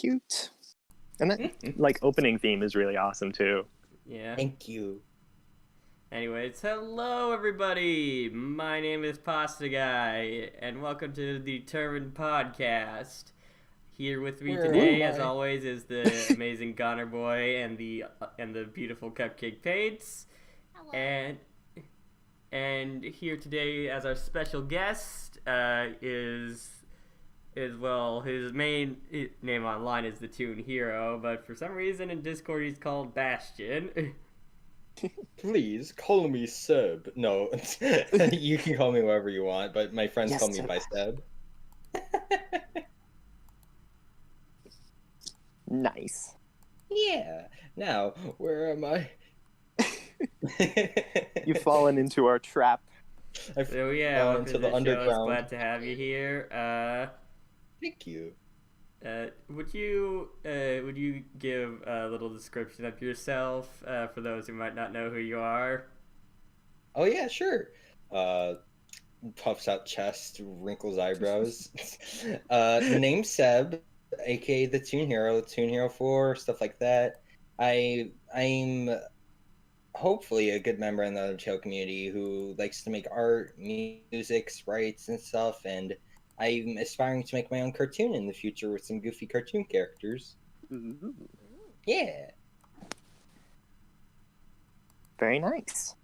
cute. And that like opening theme is really awesome too. Yeah. Thank you. Anyways, hello everybody. My name is Pasta Guy, and welcome to the Determined Podcast. Here with me Where today, am as I? always, is the amazing Goner Boy and the beautiful Cupcake Paints. Hello. And here today as our special guest is well, his main name online is Thetoonhero, but for some reason in Discord he's called Bastion. Please call me Seb. No, you can call me whatever you want, but my friends Yes, call me Seb. by Seb. Nice. Yeah. Now, where am I? You've fallen into our trap. I've So yeah, fallen welcome into to the the show. It's underground. glad to have you here. Thank you. Would you give a little description of yourself for those who might not know who you are? Oh yeah, sure. Puffs out chest, wrinkles eyebrows. Name Seb, aka the Toon Hero, Thetoonhero4, stuff like that. I'm hopefully a good member in the Undertale community who likes to make art, music, sprites, and stuff, and I'm aspiring to make my own cartoon in the future with some goofy cartoon characters. Ooh, Yeah, very nice.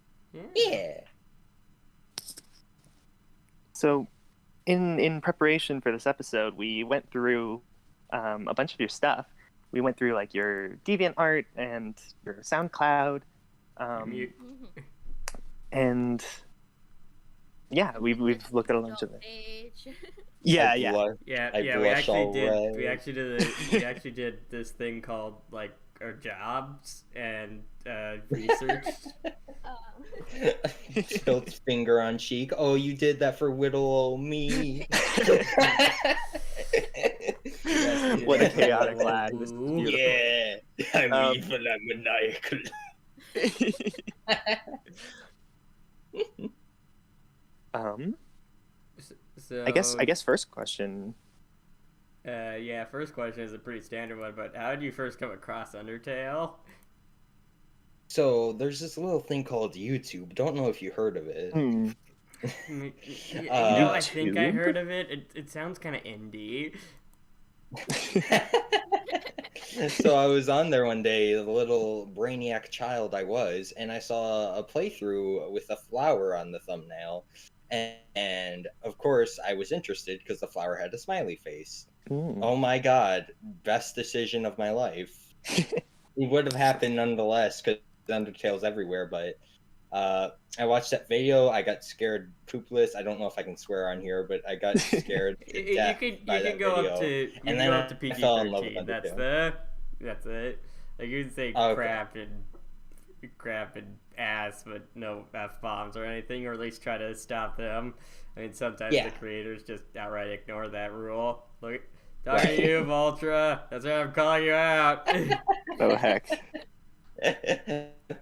yeah. So, in preparation for this episode, we went through a bunch of your stuff. We went through like your DeviantArt and your SoundCloud, You- and yeah, we've looked at a bunch of it. Page. Yeah, I yeah. blush- yeah, I yeah. We blush actually all did. red. We actually did this thing called like our jobs and research. Tilt's finger on cheek. Oh, you did that for little me. Yes, What a yeah. chaotic lag. This is Ooh. beautiful. Yeah, I'm Um, evil and maniacal. So I guess first question. yeah. First question is a pretty standard one, but how did you first come across Undertale? So there's this little thing called YouTube. Don't know if you heard of it. I think I YouTube? heard of it. It sounds kind of indie. So I was on there one day, the little brainiac child I was, and I saw a playthrough with a flower on the thumbnail. And of course, I was interested because the flower had a smiley face. Mm. Oh my god, best decision of my life. It would have happened nonetheless because Undertale's everywhere, but I watched that video, I got scared poopless. I don't know if I can swear on here, but I got scared to You death could by that go video. up to And then I PG fell in love with 13. Undertale. That's it. Like you can say Okay. crap and ass, but no f bombs or anything, or at least try to stop them. I mean, sometimes Yeah. the creators just outright ignore that rule. Look, talking Right. to you, Voltra. That's why I'm calling you out. Oh heck.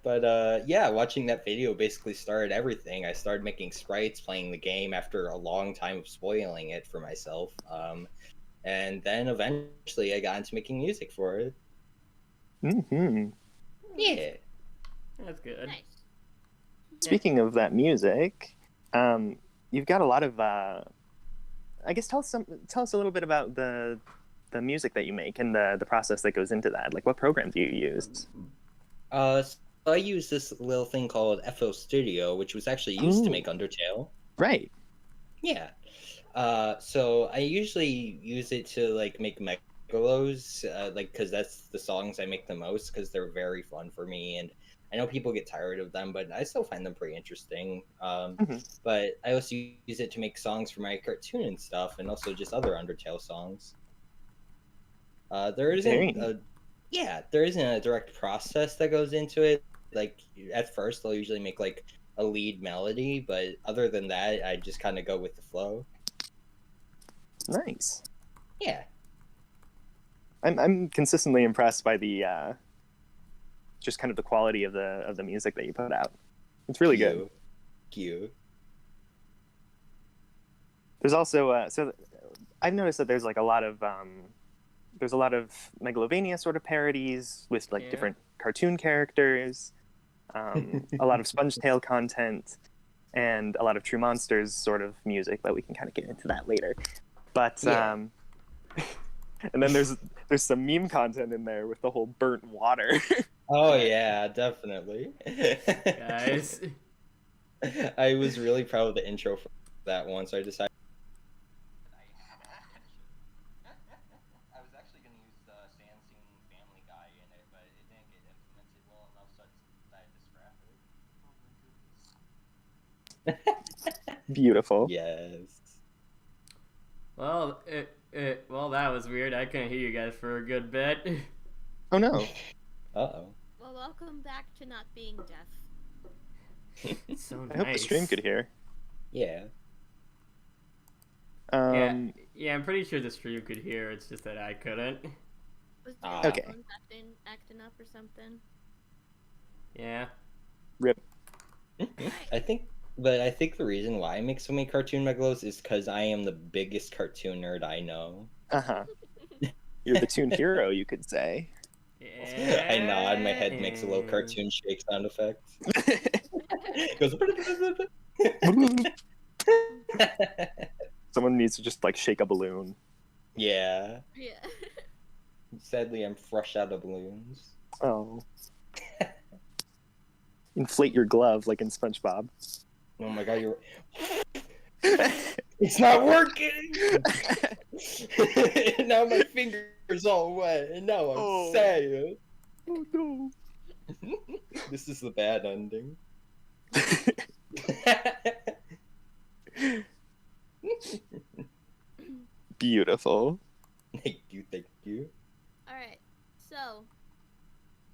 But yeah, watching that video basically started everything. I started making sprites, playing the game after a long time of spoiling it for myself. And then eventually I got into making music for it. Hmm. Yeah. That's good. Nice. Speaking of that music, you've got a lot of. I guess tell us a little bit about the music that you make and the process that goes into that. Like, what program do you use? So I use this little thing called FL Studio, which was actually used to Ooh. make Undertale. Right. Yeah. So I usually use it to like make megalos, like because that's the songs I make the most because they're very fun for me, and I know people get tired of them, but I still find them pretty interesting. But I also use it to make songs for my cartoon and stuff, and also just other Undertale songs. There Very isn't there isn't a direct process that goes into it. Like at first, I'll usually make like a lead melody, but other than that, I just kind of go with the flow. Nice. Yeah. I'm consistently impressed by the just kind of the quality of the music that you put out. It's really good. Cute. There's also so I've noticed that there's like a lot of there's a lot of Megalovania sort of parodies with like Yeah. different cartoon characters, a lot of SpongeTale content, and a lot of True Monsters sort of music, but we can kind of get into that later. But Yeah. and then there's some meme content in there with the whole burnt water. Oh yeah, definitely. Guys. I was really proud of the intro for that one, so I decided. I was actually going to use the Sansing Family Guy in it, but it didn't get implemented well enough, so I decided to scrap it. Beautiful. Yes. Well, well, that was weird. I couldn't hear you guys for a good bit. Oh no. Uh-oh. Well, welcome back to not being deaf. It's so nice. I hope the stream could hear. Yeah. Yeah, I'm pretty sure the stream could hear. It's just that I couldn't. Was Ah. your Okay. phones acting up or something? Yeah. Rip. I think the reason why I make so many cartoon megalos is because I am the biggest cartoon nerd I know. Uh-huh. You're the Toon hero, you could say. Yeah. I nod, my head makes a little cartoon shake sound effect. It goes. Someone needs to just like shake a balloon. Yeah. Yeah. Sadly, I'm fresh out of balloons. Oh. Inflate your glove like in SpongeBob. Oh my god, you're. It's not working! Now my finger's all wet, and now I'm Oh. sad. Oh no. This is the bad ending. Beautiful. Thank you, thank you. Alright, so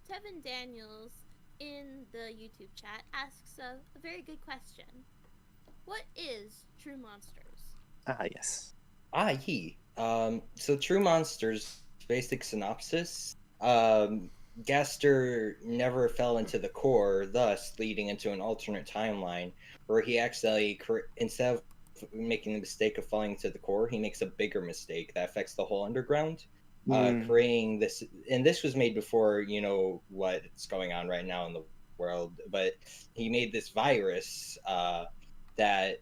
Tevin Daniels in the YouTube chat asks a very good question. What is True Monsters? Ah, yes. So True Monsters, basic synopsis. Gaster never fell into the core, thus leading into an alternate timeline where he accidentally, instead of making the mistake of falling into the core, he makes a bigger mistake that affects the whole underground, creating this. And this was made before, you know, what's going on right now in the world, but he made this virus that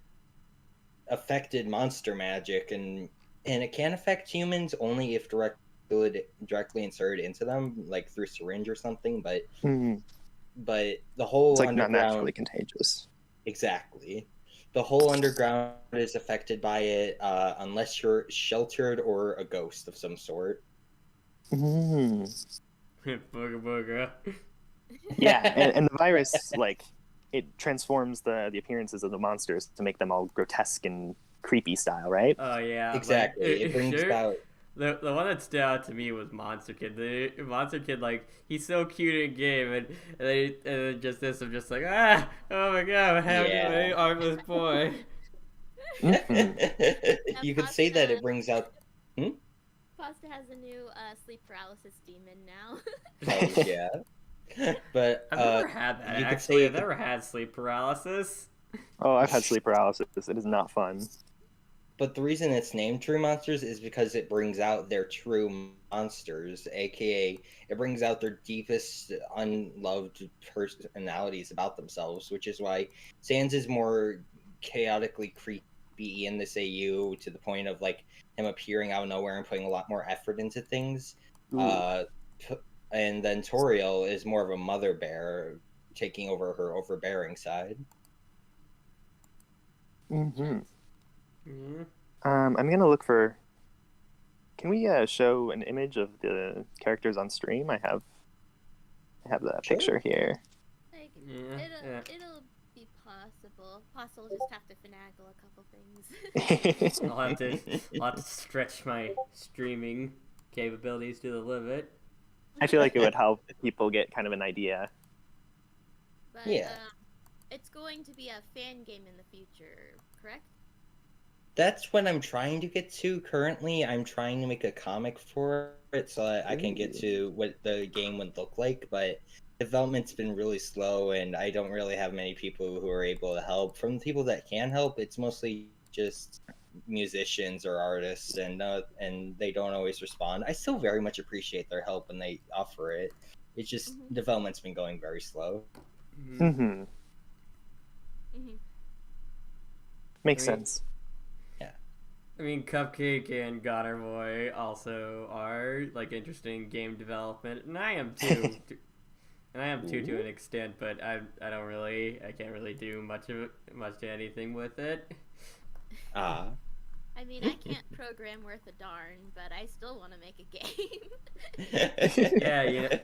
affected monster magic, and it can affect humans only if directly inserted into them, like through syringe or something. But the whole It's like underground, not naturally contagious. exactly, the whole underground is affected by it unless you're sheltered or a ghost of some sort. Mm. Booga booga. Yeah, and the virus, like, it transforms the appearances of the monsters to make them all grotesque and creepy style, right? Oh yeah. Exactly. Like, It brings sure. about. The one that stood out to me was Monster Kid. The Monster Kid, like, he's so cute in game, and then just this, I'm just like, oh my god, what happened to my armless boy? You could say that it brings out. Pasta has a new sleep paralysis demon now. Oh, yeah. But I've never had that. you could Actually, say I've never had sleep paralysis. Oh, I've had sleep paralysis. It is not fun. But the reason it's named True Monsters is because it brings out their true monsters, aka it brings out their deepest unloved personalities about themselves, which is why Sans is more chaotically creepy in this AU to the point of like him appearing out of nowhere and putting a lot more effort into things. And then Toriel is more of a mother bear, taking over her overbearing side. Mm-hmm. Mm-hmm. I'm gonna look for. Can we show an image of the characters on stream? I have the Sure. picture here. Like, Yeah. it'll be possible. Pasta will just have to finagle a couple things. I'll have to stretch my streaming capabilities to the limit. I feel like it would help people get kind of an idea. But, Yeah. it's going to be a fan game in the future, correct? That's what I'm trying to get to currently. I'm trying to make a comic for it so that I can get to what the game would look like, but development's been really slow and I don't really have many people who are able to help. From the people that can help, it's mostly just musicians or artists, and they don't always respond. I still very much appreciate their help when they offer it. It's just development's been going very slow. Mm-hmm. Mhm. Makes I mean- sense. I mean, Cupcake and Goner Boy also are like interesting game development, and I am too. And I am too to an extent, but I can't really do much to anything with it. Ah. I mean, I can't program worth a darn, but I still want to make a game.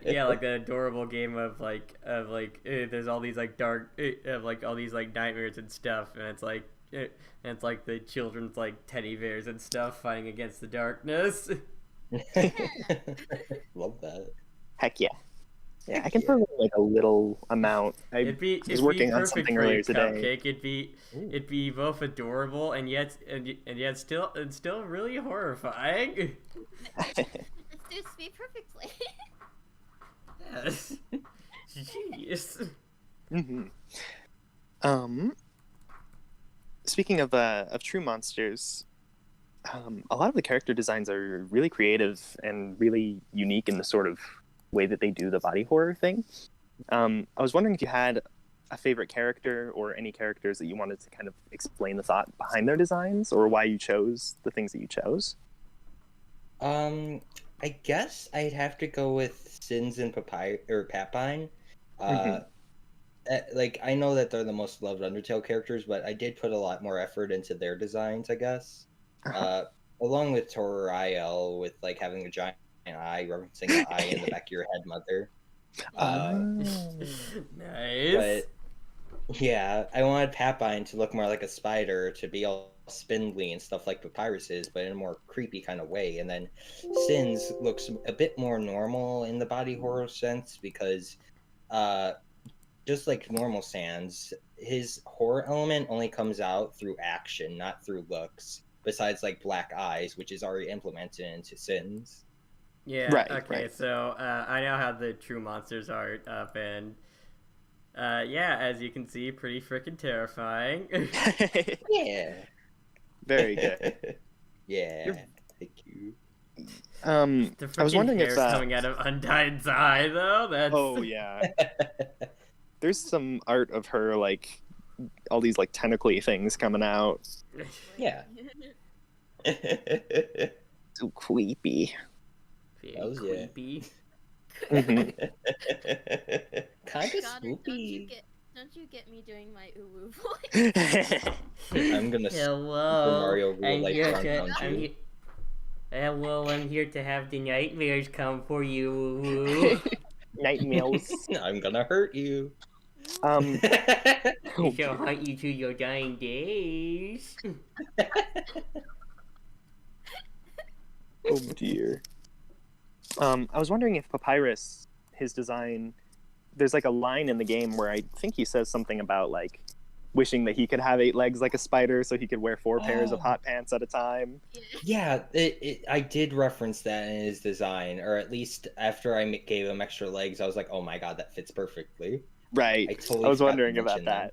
Yeah, like the adorable game of there's all these like dark of like all these like nightmares and stuff, and it's like the children's like teddy bears and stuff fighting against the darkness. Love that. Heck yeah. Yeah, I can program like a little amount. I was working on something earlier today. Cupcake. It'd be both adorable and yet still really horrifying. It suits me perfectly. Yes. Genius. Speaking of true monsters, a lot of the character designs are really creative and really unique in the sort of way that they do the body horror thing. I was wondering if you had a favorite character or any characters that you wanted to kind of explain the thought behind their designs, or why you chose the things that you chose. I guess I'd have to go with Sins and Papine. Like, I know that they're the most loved Undertale characters, but I did put a lot more effort into their designs, I guess. Along with Toriel, with like having a giant eye, referencing the eye in the back of your head, mother. Nice. But yeah, I wanted Papine to look more like a spider, to be all spindly and stuff like Papyrus is, but in a more creepy kind of way. And then Sins looks a bit more normal in the body horror sense, because just like normal Sans, his horror element only comes out through action, not through looks, besides like black eyes, which is already implemented into Sins. Yeah. Right, Okay. right. So I now have the True Monsters art up, and yeah, as you can see, pretty freaking terrifying. Yeah. Very good. Yeah. Thank you. The I was freaking wondering if hair's coming out of Undyne's eye, though. That's oh yeah, there's some art of her like all these like tentacly things coming out. Yeah. So creepy. very Hells yeah. creepy. Mhm. Kind of God, spooky. don't you get me doing my uwu voice? I'm gonna Hello. Super Mario real I'm life here run to. on you. Hello, I'm here to have the nightmares come for you. Nightmares. I'm gonna hurt you. Oh, I shall hunt you to your dying days. oh dear. I was wondering if Papyrus, his design, there's like a line in the game where I think he says something about like wishing that he could have 8 legs like a spider so he could wear 4 pairs of hot pants at a time. Yeah, I did reference that in his design, or at least after I gave him extra legs, I was like, oh my god, that fits perfectly. Right. I totally I was forgot to wondering about mention that.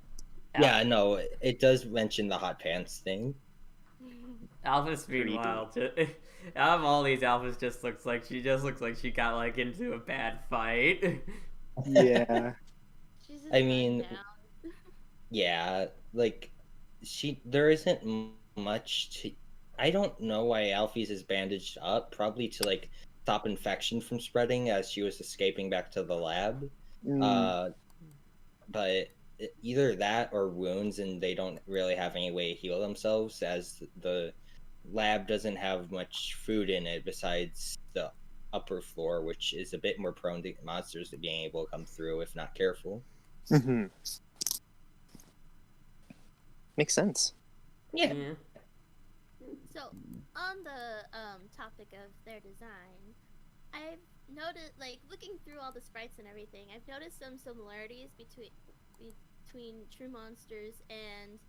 Yeah, no, it does mention the hot pants thing. Alphys, meanwhile, out of all these, Alphys just looks like she got like into a bad fight. Yeah. She's just I run mean, down. Yeah, like there isn't much to. I don't know why Alphys is bandaged up. Probably to like stop infection from spreading as she was escaping back to the lab. But either that or wounds, and they don't really have any way to heal themselves, as the lab doesn't have much food in it besides the upper floor, which is a bit more prone to monsters to being able to come through if not careful. Mm-hmm. Makes sense. Yeah. So, on the topic of their design, I've noticed, like, looking through all the sprites and everything, I've noticed some similarities between True Monsters and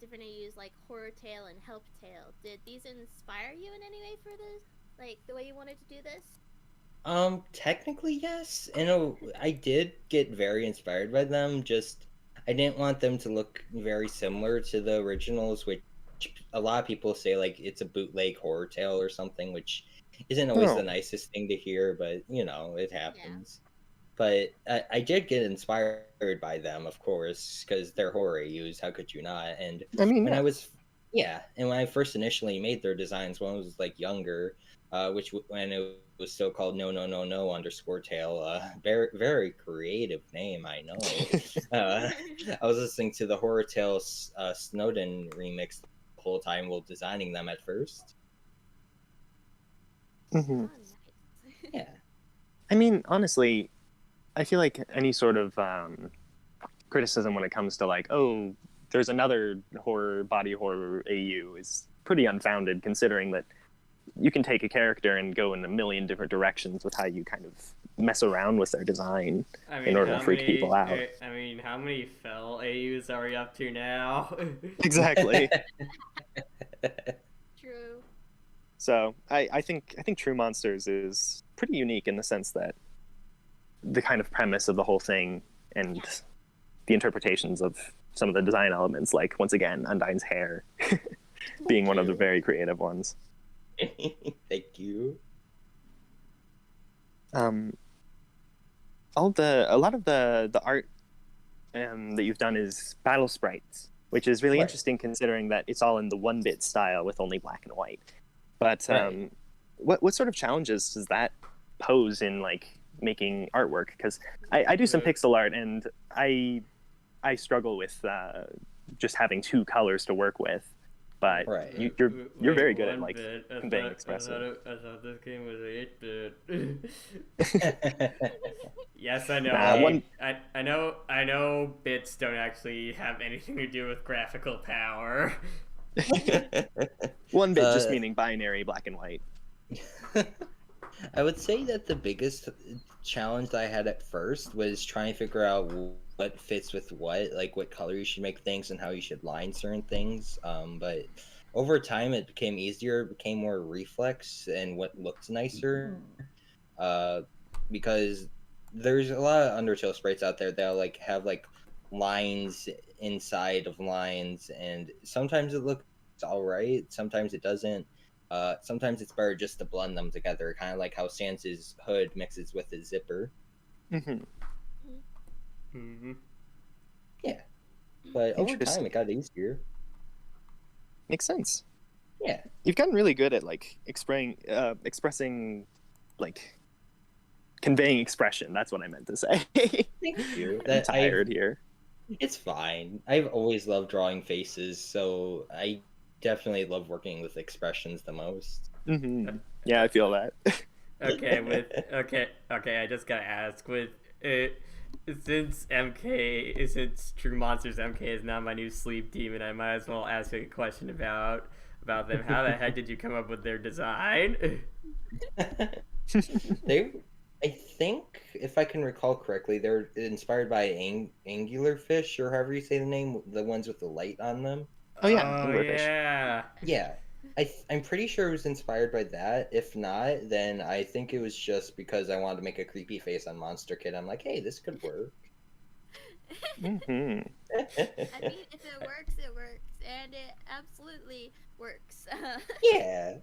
different AUs like Horror Tale and Help Tale. Did these inspire you in any way for this, like, the way you wanted to do this? Technically, yes. I did get very inspired by them. Just I didn't want them to look very similar to the originals, which a lot of people say like it's a bootleg horror tale or something, which isn't always the Oh. nicest thing to hear, but you know, it happens. But I did get inspired by them, of course, because they're horror AUs. How could you not? And I mean, when yeah. I was, yeah, and when I first initially made their designs, when I was like younger, when it was still called no underscore tail, very very creative name, I know. I was listening to the Horror Tales Snowden remix the whole time while designing them at first. Hmm. Oh, nice. Yeah. I mean, honestly, I feel like any sort of criticism when it comes to like, oh, there's another body horror AU is pretty unfounded, considering that you can take a character and go in a million different directions with how you kind of mess around with their design in order to freak people out. I mean, how many fell AUs are we up to now? Exactly. True. So I think True Monsters is pretty unique in the sense that the kind of premise of the whole thing and the interpretations of some of the design elements, like once again Undyne's hair being one of the very creative ones. Thank you. A lot of the art that you've done is battle sprites, which is really Right. interesting considering that it's all in the 1-bit style with only black and white. But Right. what sort of challenges does that pose in like making artwork? Because I do some pixel art and I struggle with just having 2 colors to work with. But Right. you're very good at like 1-bit. conveying I expressive. thought this game was 8-bit. Yes, I know. Nah, I know. Bits don't actually have anything to do with graphical power. 1-bit just meaning binary black and white. I would say that the biggest challenge that I had at first was trying to figure out what fits with what, like what color you should make things and how you should line certain things. But over time, it became easier, it became more reflex and what looked nicer. Because there's a lot of Undertale sprites out there that like have like lines inside of lines, and sometimes it looks all right, sometimes it doesn't. Sometimes it's better just to blend them together, kind of like how Sans's hood mixes with his zipper. Mm-hmm. Mm-hmm. Yeah, but over Interesting. time it got easier. Makes sense. Yeah, You've gotten really good at like expressing, like conveying expression. That's what I meant to say. thank you. I'm tired here. It's fine. I've always loved drawing faces, so I definitely love working with expressions the most. Mm-hmm. Yeah, I feel that. Okay. I just gotta ask with it. Since True Monsters MK is now my new sleep demon, I might as well ask a question about them. How the heck did you come up with their design? I think, if I can recall correctly, they're inspired by angular fish, or however you say the name, the ones with the light on them. Oh yeah, Oh anglerfish. yeah. Yeah, I'm pretty sure it was inspired by that. If not, then I think it was just because I wanted to make a creepy face on Monster Kid. I'm like, hey, this could work. Mm-hmm. I mean, if it works, it works, and it absolutely works. Yeah.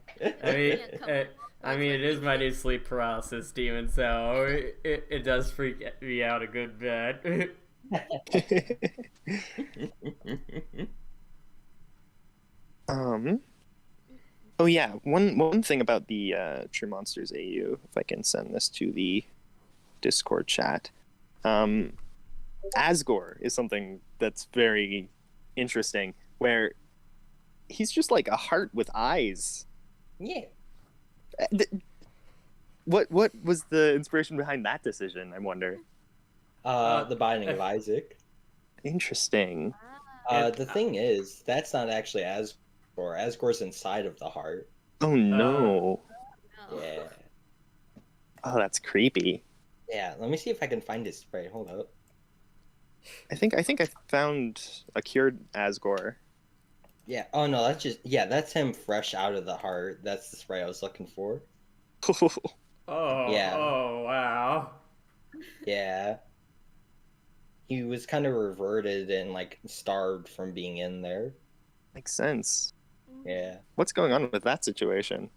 I mean, it is my new sleep paralysis demon, so it does freak me out a good bit. Oh yeah, one thing about the True Monsters AU, if I can send this to the Discord chat. Asgore is something that's very interesting, where he's just like a heart with eyes. Yeah. What was the inspiration behind that decision, I wonder? The Binding of Isaac. Interesting. The thing is, that's not actually Asgore. Asgore's inside of the heart. Oh no. No. Yeah. Oh, that's creepy. Yeah, let me see if I can find his sprite. Hold up. I think I found a cured Asgore. Yeah. Oh no, that's him fresh out of the heart. That's the sprite I was looking for. Oh, Yeah. Oh, wow. Yeah. He was kind of reverted and like starved from being in there. Makes sense. Yeah. What's going on with that situation?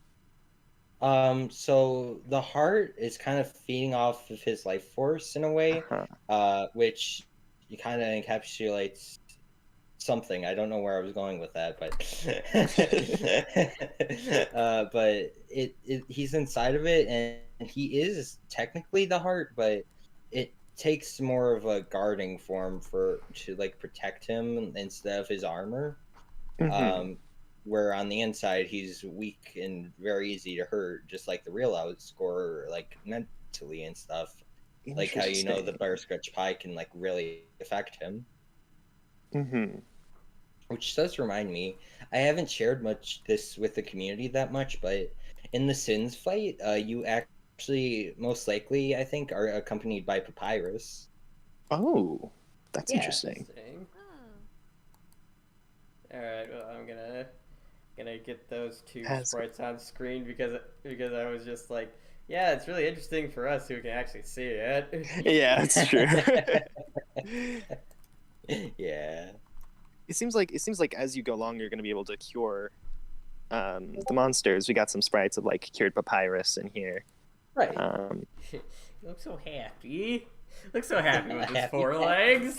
So the heart is kind of feeding off of his life force in a way, Uh-huh. which kind of encapsulates something. I don't know where I was going with that, but but he's inside of it, and he is technically the heart, but it takes more of a guarding form to like protect him instead of his armor. Mhm. Where on the inside he's weak and very easy to hurt, just like the real outscorer, like mentally and stuff. Like how the Interesting. butterscotch pie can like really affect him. Mhm. Which does remind me, I haven't shared much this with the community that much, but in the Sins fight, you actually most likely, I think, are accompanied by Papyrus. Oh, that's Yeah. interesting. Interesting. Oh. All right, well, I'm gonna get those two As- sprites on screen because I was just like, yeah, it's really interesting for us who can actually see it. Yeah, it's true. Yeah. It seems like as you go along, you're going to be able to cure the monsters. We got some sprites of like cured papyrus in here. Right. You look so happy. Look so happy with his Happy forelegs.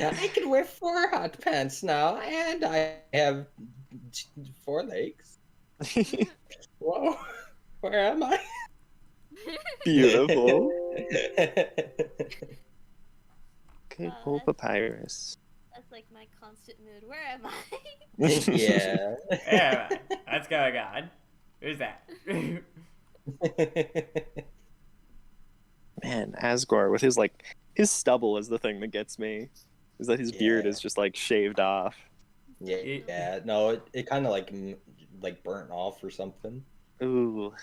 I can wear 4 hot pants now, and I have 4 legs. Whoa, where am I? Beautiful. Good Oh, old papyrus. That's like my constant mood. Where am I? Yeah. Yeah, that's going on. Who's that? Man, Asgore with his like his stubble is the thing that gets me. Is that his beard Yeah. is just like shaved off. Yeah. No, it kind of like burnt off or something. Ooh,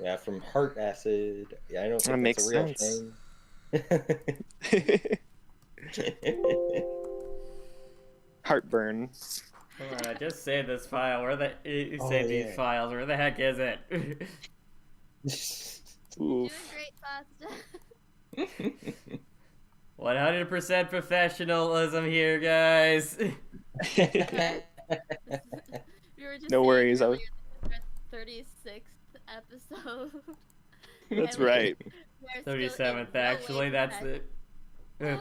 Yeah, from heart acid. Yeah, I don't that think makes that's a real sense. thing. Heartburn. Come on, just save this file. You Oh, save these yeah. files. Where the heck is it? Doing Oof. great, Pasta. 100% professionalism here, guys. We were just No saying worries, I was- earlier, this is our 36th episode. That's And we- right. we're still in 37th, no actually. way That's professional. it.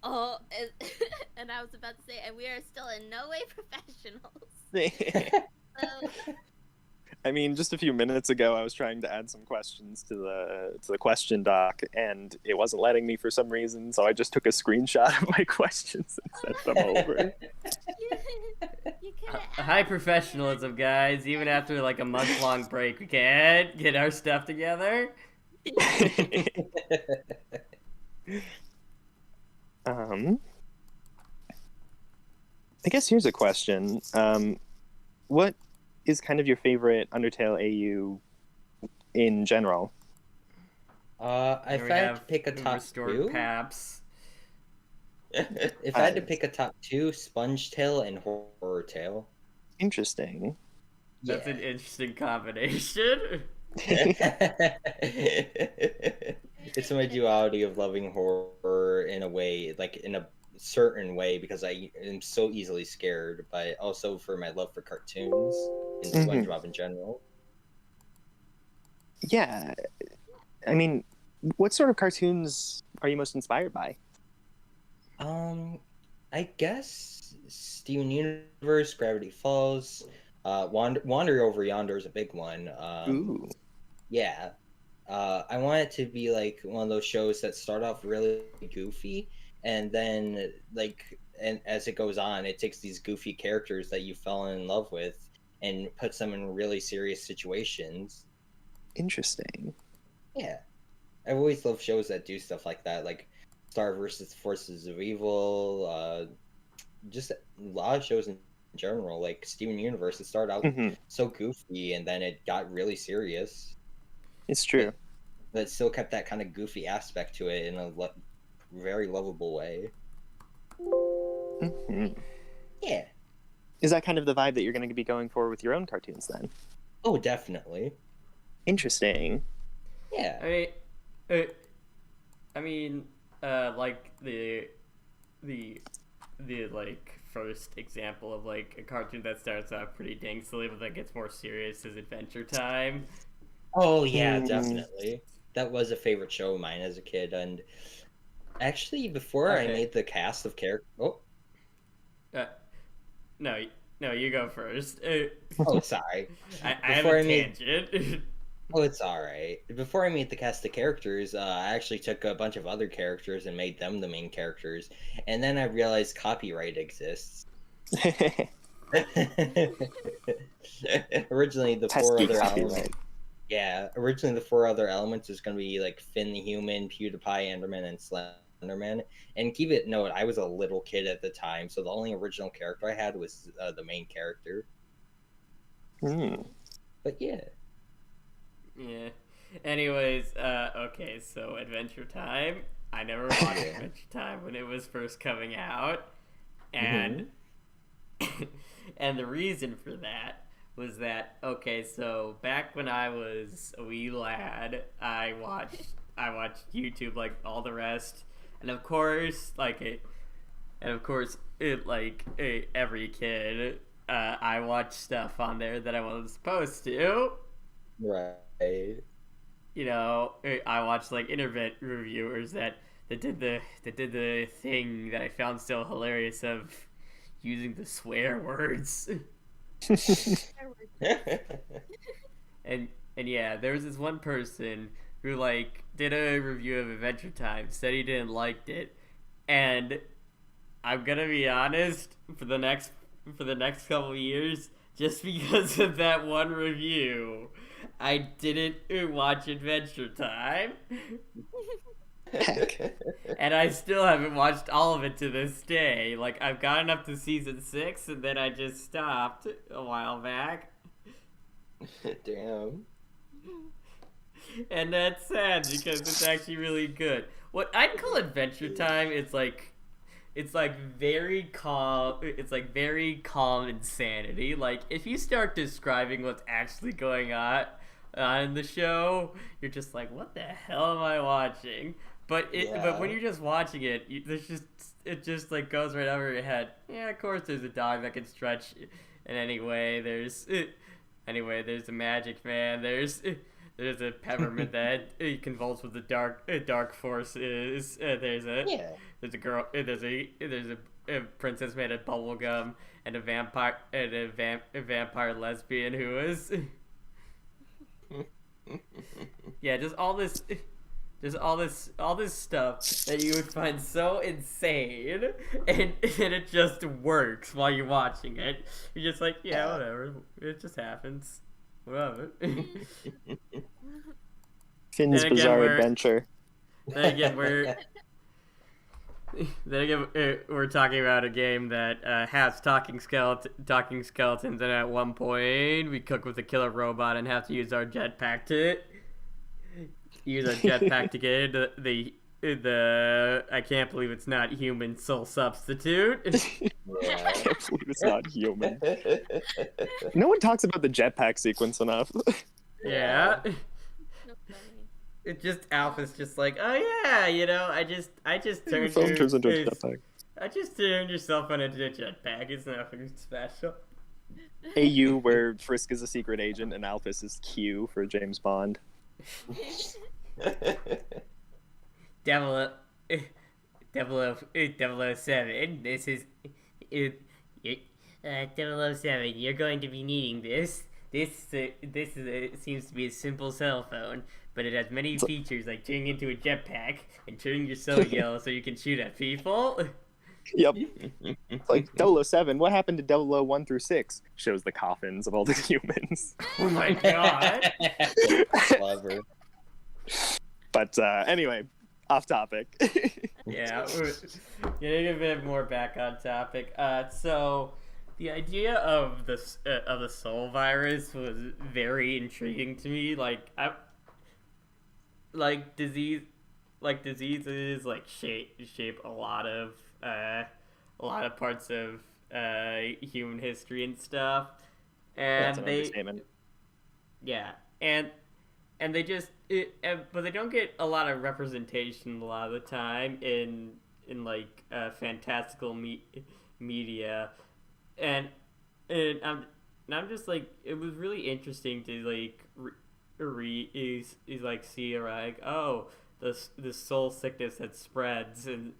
Oh, and I was about to say, and we are still in no way professionals. So, I mean, just a few minutes ago, I was trying to add some questions to the question doc, and it wasn't letting me for some reason. So I just took a screenshot of my questions and sent them over. you could High professionalism, guys. Even after like a month-long break, we can't get our stuff together. I guess here's a question. What is kind of your favorite Undertale AU in general? If Here I we had to have pick a top restored 2, Paps. if I had to pick a top 2, Sponge Tail and Horror Tail. Interesting. That's an interesting combination. It's my duality of loving horror in a way, like in a certain way, because I am so easily scared, but also for my love for cartoons and Mhm. SpongeBob in general. Yeah. I mean, what sort of cartoons are you most inspired by? I guess Steven Universe, Gravity Falls, Wander Over Yonder is a big one. Ooh. Yeah. I want it to be like one of those shows that start off really goofy, and then and as it goes on, it takes these goofy characters that you fell in love with and puts them in really serious situations. Interesting. Yeah. I've always loved shows that do stuff like that, like Star versus Forces of Evil, just a lot of shows in general, like Steven Universe. It started out Hmm. so goofy, and then it got really serious, It's true. but it still kept that kind of goofy aspect to it in a very lovable way. Hmm. Yeah. Is that kind of the vibe that you're going to be going for with your own cartoons then? Oh, definitely. Interesting. Yeah. Like the like first example of like a cartoon that starts out pretty dang silly, but then gets more serious is Adventure Time. Oh yeah, Hmm. definitely. That was a favorite show of mine as a kid, and actually, before I Okay. made the cast of characters. Oh, Uh, no, no, you go first. oh, sorry. I have Before a I made tangent. Oh, it's all right. Before I made the cast of characters, I actually took a bunch of other characters and made them the main characters, and then I realized copyright exists. Originally, the four Pesky other copyright. elements. Yeah, originally the four other elements was going to be like Finn the Human, PewDiePie, Enderman, and Slenderman. And keep it note, I was a little kid at the time, so the only original character I had was the main character. Hmm. But yeah. Yeah. Anyways, okay, so Adventure Time. I never watched Yeah. Adventure Time when it was first coming out, and and the reason for that was that okay, so back when I was a wee lad, I watched YouTube like all the rest, and of course, every kid, I watched stuff on there that I wasn't supposed to. Right. You know, I watched like internet reviewers that did the thing that I found so hilarious of using the swear words. and yeah, there was this one person who like did a review of Adventure Time, said he didn't like it, and I'm gonna be honest, for the next couple of years, just because of that one review, I didn't watch Adventure Time. Heck. And I still haven't watched all of it to this day. Like, I've gotten up to season 6, and then I just stopped a while back. Damn. And that's sad, because it's actually really good. What I'd call Adventure Time, it's like very calm. It's like very calm insanity. Like, if you start describing what's actually going on in the show, you're just like, what the hell am I watching? But when you're just watching it, it just like goes right over your head. Yeah, of course there's a dog that can stretch, and anyway there's a magic man. There's a peppermint that convulses with the dark forces. There's a girl. There's a princess made of bubblegum, and a vampire lesbian who is. Yeah, just all this stuff that you would find so insane, and it just works while you're watching it. You're just like, yeah, whatever. It just happens. Whatever. Finn's Then again, Bizarre Adventure. Then again, we're talking about a game that has talking skeletons, and at one point we cook with a killer robot and have to use our jetpack to get the I can't believe it's not human soul substitute. I can't believe it's not human. No one talks about the jetpack sequence enough. Yeah. No funny. It just Alpha's just like, oh yeah, you know, I just Your turned phone turns into a jetpack. I just turned yourself into a jetpack. It's nothing special. AU, where Frisk is a secret agent and Alphys is Q for James Bond. Double 007. This is 007. You're going to be needing this. This seems to be a simple cell phone, but it has many features like turning into a jetpack and turning your soul yellow so you can shoot at people. Yep. It's like 007, what happened to 001 through 6? Shows the coffins of all the humans. Oh my god. Clever. But anyway, off topic. Yeah, we're getting a bit more back on topic. So the idea of the soul virus was very intriguing to me. Diseases shape a lot of parts of human history and stuff, and That's an they understatement. yeah, and they just but they don't get a lot of representation a lot of the time in like fantastical media, and and I'm just like, it was really interesting to like is like see like, oh, this soul sickness that spreads and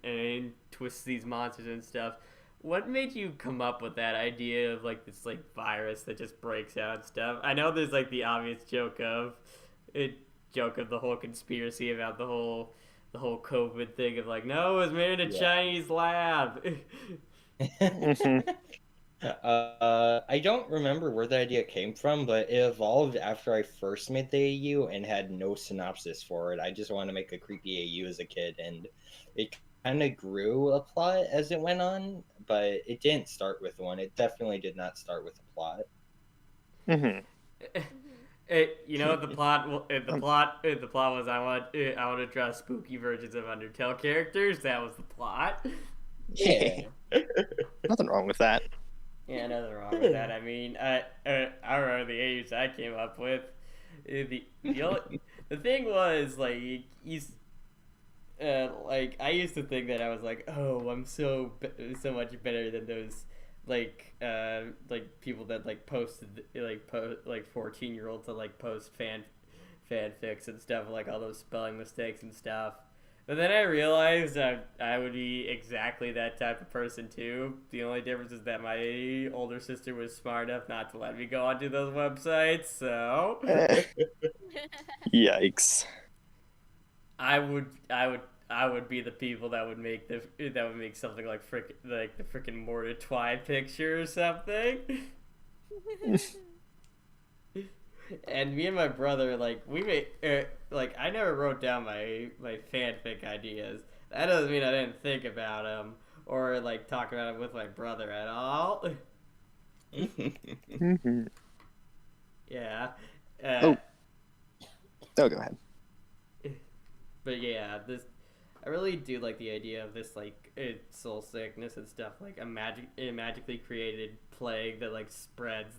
twists these monsters and stuff. What made you come up with that idea of like this like virus that just breaks out and stuff? I know there's like the obvious joke of the whole conspiracy about the whole COVID thing of like, no, it was made in a Chinese lab. I don't remember where the idea came from, but it evolved after I first made the AU and had no synopsis for it. I just wanted to make a creepy AU as a kid, and it kind of grew a plot as it went on, but it didn't start with one. It definitely did not start with a plot. You know, the plot was I want to draw spooky versions of Undertale characters. That was the plot. Yeah. Nothing wrong with that. Yeah, nothing wrong with that. I mean, I remember the AUs I came up with. The thing was like like I used to think that I was like, oh, I'm so much better than those like people that like posted like 14-year-olds that like post fanfics and stuff, like all those spelling mistakes and stuff. But then I realized I would be exactly that type of person too. The only difference is that my older sister was smart enough not to let me go onto those websites, so Yikes. I would be the people that would make something like the frickin' Mortitwine picture or something. And me and my brother, like, we made, like, I never wrote down my fanfic ideas. That doesn't mean I didn't think about them or, like, talk about them with my brother at all. Yeah. Oh, go ahead. But yeah, I really do like the idea of this, like, soul sickness and stuff, like a magically created plague that, like, spreads.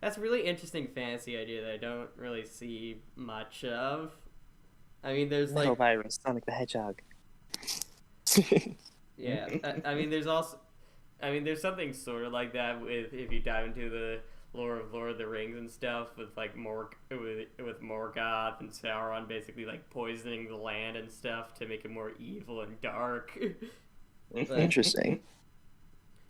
That's a really interesting fantasy idea that I don't really see much of. I mean, there's like virus, Sonic the Hedgehog. Yeah, I mean, there's something sort of like that with if you dive into the lore of Lord of the Rings and stuff with like with Morgoth and Sauron basically like poisoning the land and stuff to make it more evil and dark. Interesting.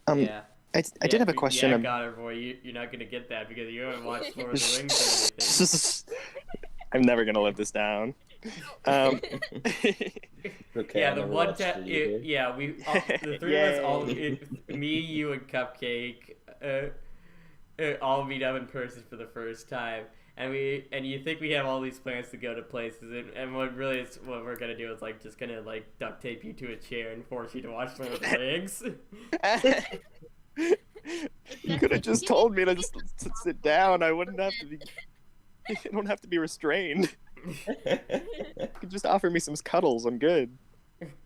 Yeah. I did have a question. Yeah, Goddard boy, you're not gonna get that because you haven't watched Lord of the Rings or anything. I'm never gonna live this down. Okay, yeah, the one time, yeah, the three of us, all me, you, and Cupcake, all meet up in person for the first time, and you think we have all these plans to go to places, and what we're gonna do is like just gonna like duct tape you to a chair and force you to watch Lord of the Rings. You could have just told me to sit down. I wouldn't have to be. I don't have to be restrained. You could just offer me some cuddles. I'm good.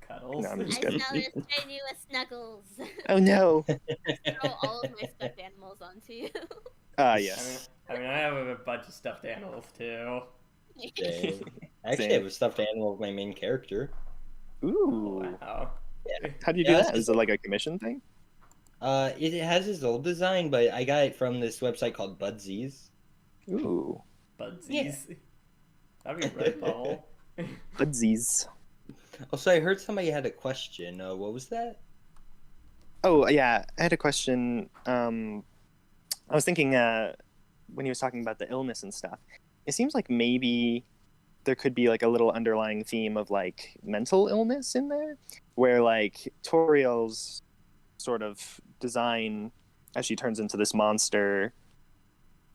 Cuddles? No, I'm just I kidding. shall restrain you with snuggles. Oh no. Throw all of my stuffed animals onto you. Yes. I mean, I have a bunch of stuffed animals too. I actually have a stuffed animal of my main character. Ooh. Wow. Yeah. How do you do that? Is it like a commission thing? It has its old design, but I got it from this website called Budsies. Ooh. Budsies. Yeah. That'd be Redbubble. Budsies. Also, I heard somebody had a question. What was that? Oh yeah, I had a question. I was thinking when he was talking about the illness and stuff, it seems like maybe there could be like a little underlying theme of like mental illness in there, where like Toriel's sort of design as she turns into this monster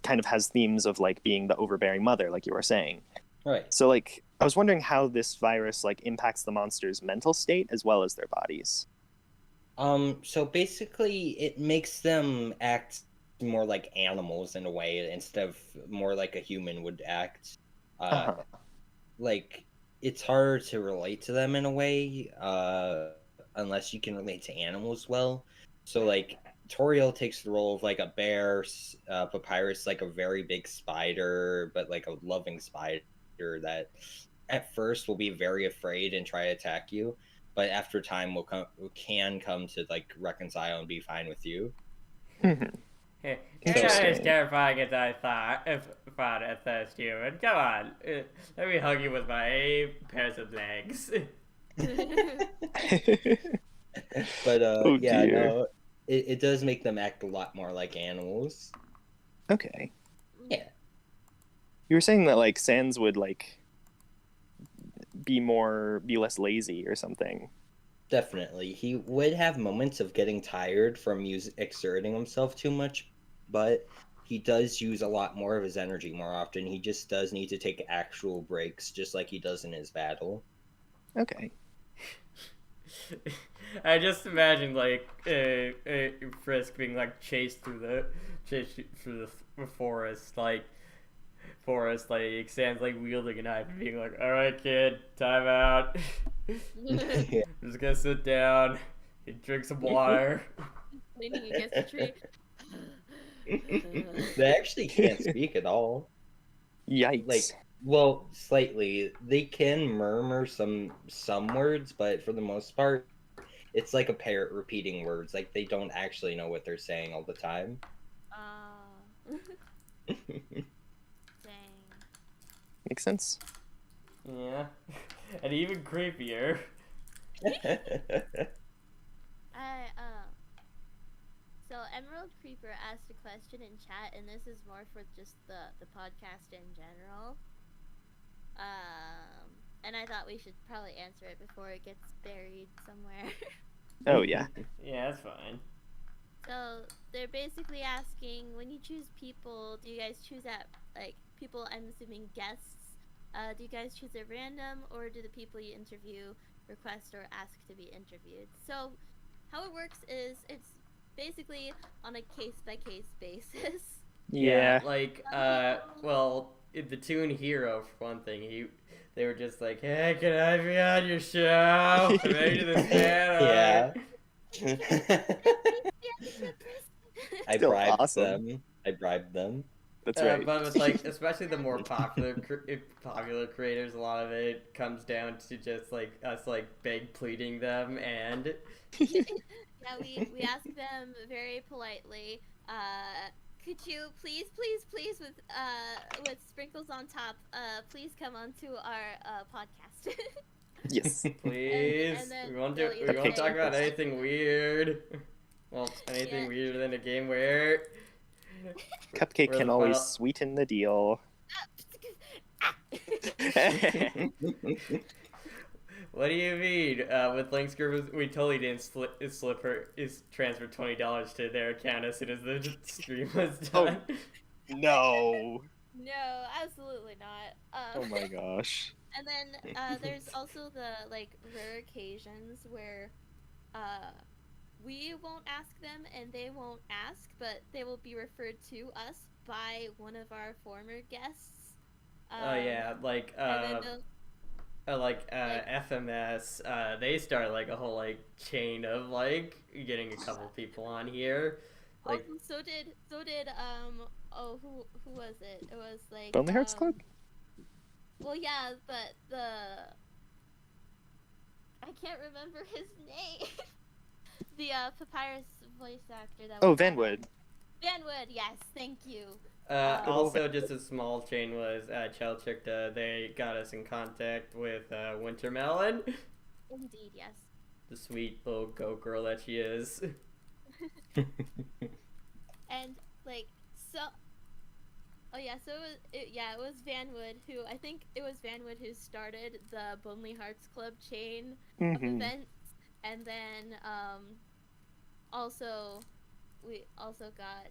kind of has themes of like being the overbearing mother, like you were saying. Right. So like I was wondering how this virus like impacts the monster's mental state as well as their bodies. So basically it makes them act more like animals in a way instead of more like a human would act. Like it's harder to relate to them in a way, unless you can relate to animals well. So like Toriel takes the role of like a bear, Papyrus like a very big spider, but like a loving spider that at first will be very afraid and try to attack you. but after time can come to like reconcile and be fine with you. Mhm. You're not as Interesting. terrifying as I thought at first, human. Come on, let me hug you with my pairs of legs. But Oh yeah, dear. no, it does make them act a lot more like animals. Okay. Yeah. You were saying that like Sans would like be less lazy or something. Definitely. He would have moments of getting tired from exerting himself too much, but he does use a lot more of his energy more often. He just does need to take actual breaks, just like he does in his battle. Okay. I just imagine like Frisk being like chased through the forest, like Sam's like wielding a knife and being like, "All right, kid, time out. Yeah. I'm just gonna sit down and drink some water." Leaning against the tree. They actually can't speak at all. Yikes. Like, well, slightly. They can murmur some words, but for the most part, it's like a parrot repeating words. Like they don't actually know what they're saying all the time. Dang. Makes sense. Yeah, and even creepier. So Emerald Creeper asked a question in chat, and this is more for just the podcast in general. And I thought we should probably answer it before it gets buried somewhere. Oh yeah. Yeah, that's fine. So they're basically asking, when you choose people, do you guys choose people? I'm assuming guests. Do you guys choose at random, or do the people you interview request or ask to be interviewed? So how it works is it's basically on a case-by-case basis. Yeah. Like well, the Toon Hero for one thing, they were just like, "Hey, can I be on your show? I'm ready to this Yeah. I Still bribed awesome. them. I bribed them. That's right. But with like, especially the more popular creators, a lot of it comes down to just like us like beg pleading them, and Yeah, we ask them very politely. Could you please, with sprinkles on top, please come onto our podcast? Yes. please, And then we won't they'll either talk say about yes. anything weird. Well, anything Yeah. weirder than a game where Cupcake Where can the always final- sweeten the deal. What do you mean? With Link's group, we totally didn't transfer $20 to their account as soon as the stream was done. No. No, absolutely not. Oh my gosh. And then there's also the rare occasions where we won't ask them and they won't ask, but they will be referred to us by one of our former guests. Oh yeah, like And then FMS, they started like a whole like chain of like getting a couple people on here. Like so did who was it? It was like Lonely Hearts Club? Well, yeah, but I can't remember his name. The Papyrus voice actor that. Oh, was on- Vanwood. Vanwood, yes, thank you. also, just a small chain was Chelchikta. They got us in contact with Wintermelon, Indeed, yes. the sweet little goat girl that she is. And so. Oh yeah, so it was Vanwood who I think it was Vanwood who started the Bonely Hearts Club chain of events, and then also we also got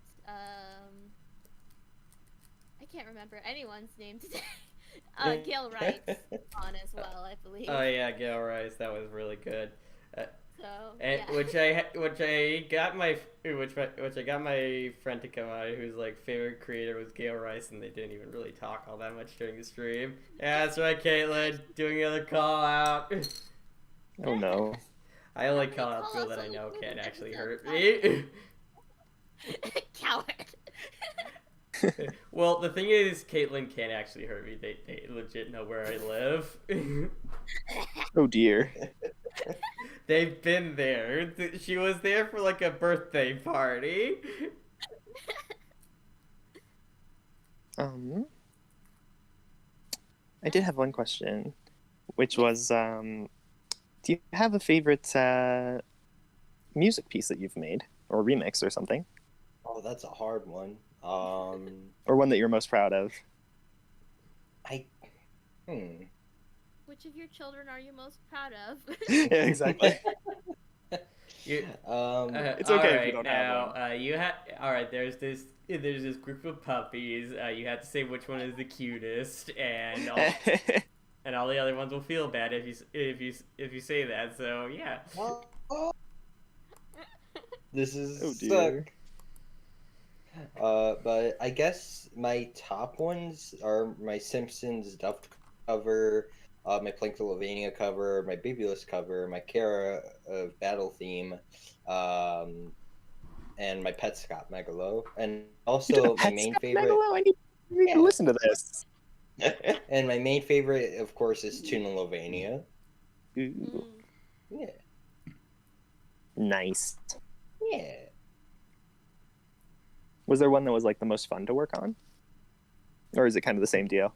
I can't remember anyone's name today. Gail Wright's on as well, I believe. Oh yeah, Gail Rice, that was really good. So And yeah. which I got my friend to come out, whose like favorite creator was Gail Rice, and they didn't even really talk all that much during the stream. Yeah, that's right, Caitlin, doing another call out. Oh no. I only call out people that I know can't actually hurt me. Coward. Well, the thing is, Caitlin can't actually hurt me. They legit know where I live. Oh dear. They've been there. She was there for like a birthday party. I did have one question, which was, do you have a favorite music piece that you've made, or remix or something, Oh, that's a hard one. or one that you're most proud of? I hmm. Which of your children are you most proud of? Yeah, exactly. It's okay if you don't have one. You have all right. There's this group of puppies. You have to say which one is the cutest, and all the other ones will feel bad if you say that. So yeah. Oh, this is Oh dear. but I guess my top ones are my Simpsons Duffed cover, my Planktolvania cover, my Babyless cover, my Kara Battle theme, and my Pet Scott Megalo, and also my main favorite. Megalo, I need to listen to this. And my main favorite, of course, is Thetoonhero4. Ooh, Yeah, nice. yeah. Was there one that was like the most fun to work on, or is it kind of the same deal?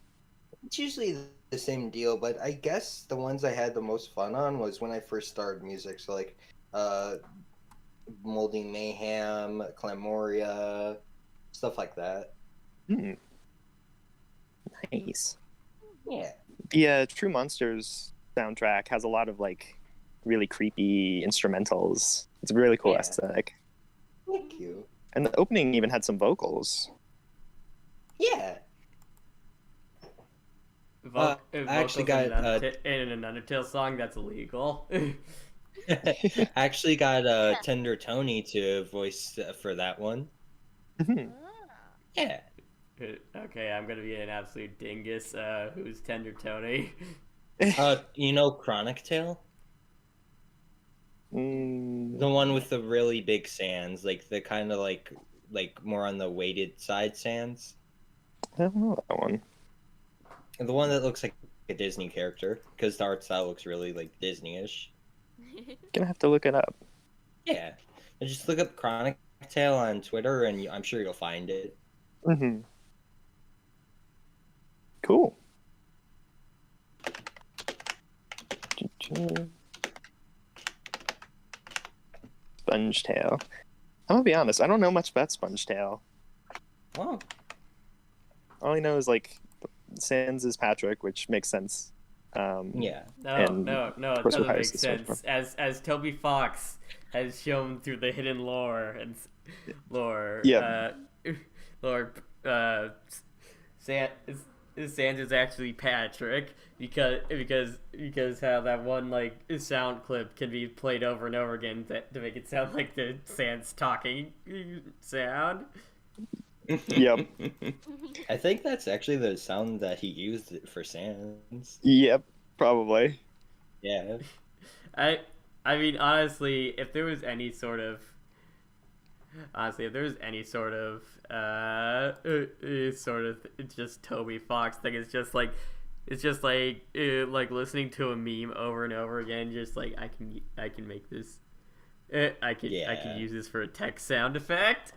It's usually the same deal, but I guess the ones I had the most fun on was when I first started music. So like, Molding Mayhem, Clamoria, stuff like that. Hmm. Nice. Yeah. The True Monsters soundtrack has a lot of like really creepy instrumentals. It's a really cool Yeah. aesthetic, Thank you. and the opening even had some vocals. Yeah. I actually got, in an Undertale song that's illegal. I actually got Tender Tony to voice for that one. Mhm. Yeah. Okay, I'm gonna be an absolute dingus. Who's Tender Tony? You know Chronic Tail? The one with the really big sands, like the kind of like more on the weighted side sands. I don't know that one. And the one that looks like a Disney character, because the art style looks really like Disney-ish. Gonna have to look it up. Yeah. And just look up Chronic Tail on Twitter, and I'm sure you'll find it. Mm-hmm. Cool. Sponge Tail. I'm gonna be honest, I don't know much about Sponge Tail. Oh. All I know is like Sans is Patrick, which makes sense. Yeah. No, it Christopher doesn't make Harris is sense. As Toby Fox has shown through the hidden lore and lore. Yeah. Sans is actually Patrick because how that one like sound clip can be played over and over again to make it sound like the Sans talking sound. Yep. I think that's actually the sound that he used for Sans. Yep, probably. Yeah. I mean honestly, if there was any sort of just Toby Fox thing, it's just like listening to a meme over and over again, just like I can make this I can use this for a text sound effect.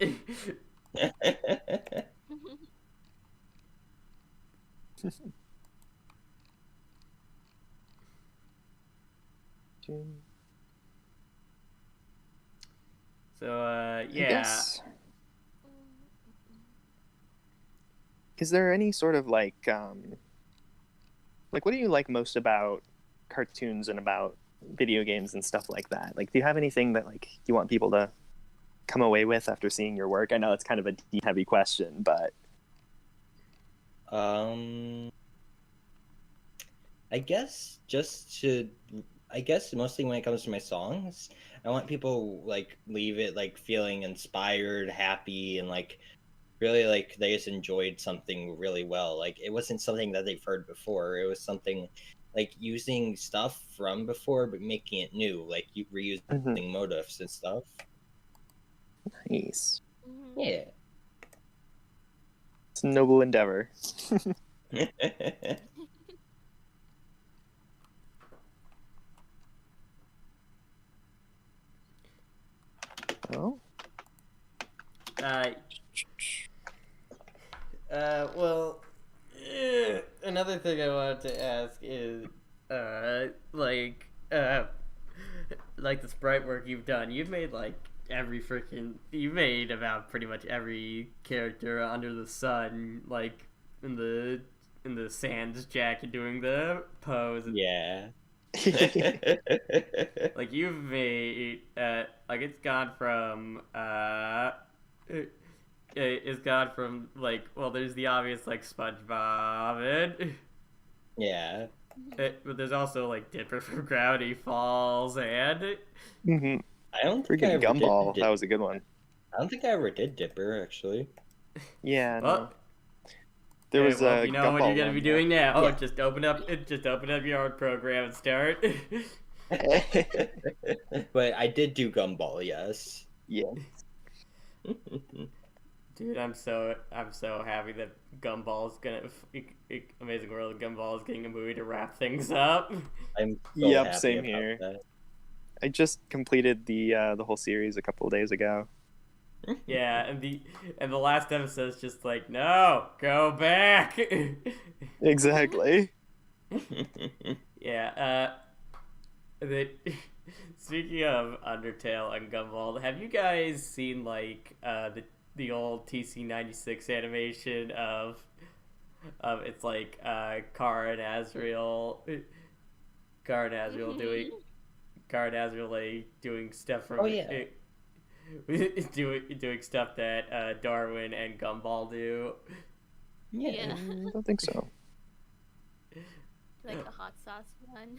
So yeah. Is there any sort of like what do you like most about cartoons and about video games and stuff like that? Like, do you have anything that like you want people to come away with after seeing your work? I know it's kind of a deep, heavy question, but I guess mostly when it comes to my songs, I want people like leave it like feeling inspired, happy, and like really like they just enjoyed something really well. Like it wasn't something that they've heard before. It was something like using stuff from before but making it new, like you reusing motifs and stuff. Nice. Yeah. It's a noble endeavor. Well, another thing I wanted to ask is, like the sprite work you've done. You've made like you made about pretty much every character under the sun, like in the Sans jacket doing the pose. Yeah. Like you've made, like it's gone from like, well, there's the obvious like SpongeBob, and Yeah. but there's also like Dipper from Gravity Falls, and Hmm. I don't think I Freaking ever Gumball. did. That was a good one. I don't think I ever did Dipper actually. Yeah. well, No. There was well, a you know what Gumball you're gonna one, be doing now. Yeah. Just open up your art program and start. But I did do Gumball, yes. Yeah. Dude, I'm so happy that Gumball's gonna Amazing World of Gumball is getting a movie to wrap things up. I'm so Yep, happy same about here. that. I just completed the whole series a couple of days ago. Yeah, and the last episode's just like, no, go back. Exactly. Yeah. Speaking of Undertale and Gumball, have you guys seen like the old TC96 animation of it's like Kara and Azrael like doing stuff from Oh, yeah. doing stuff that Darwin and Gumball do. Yeah. I don't think so. Like the hot sauce one.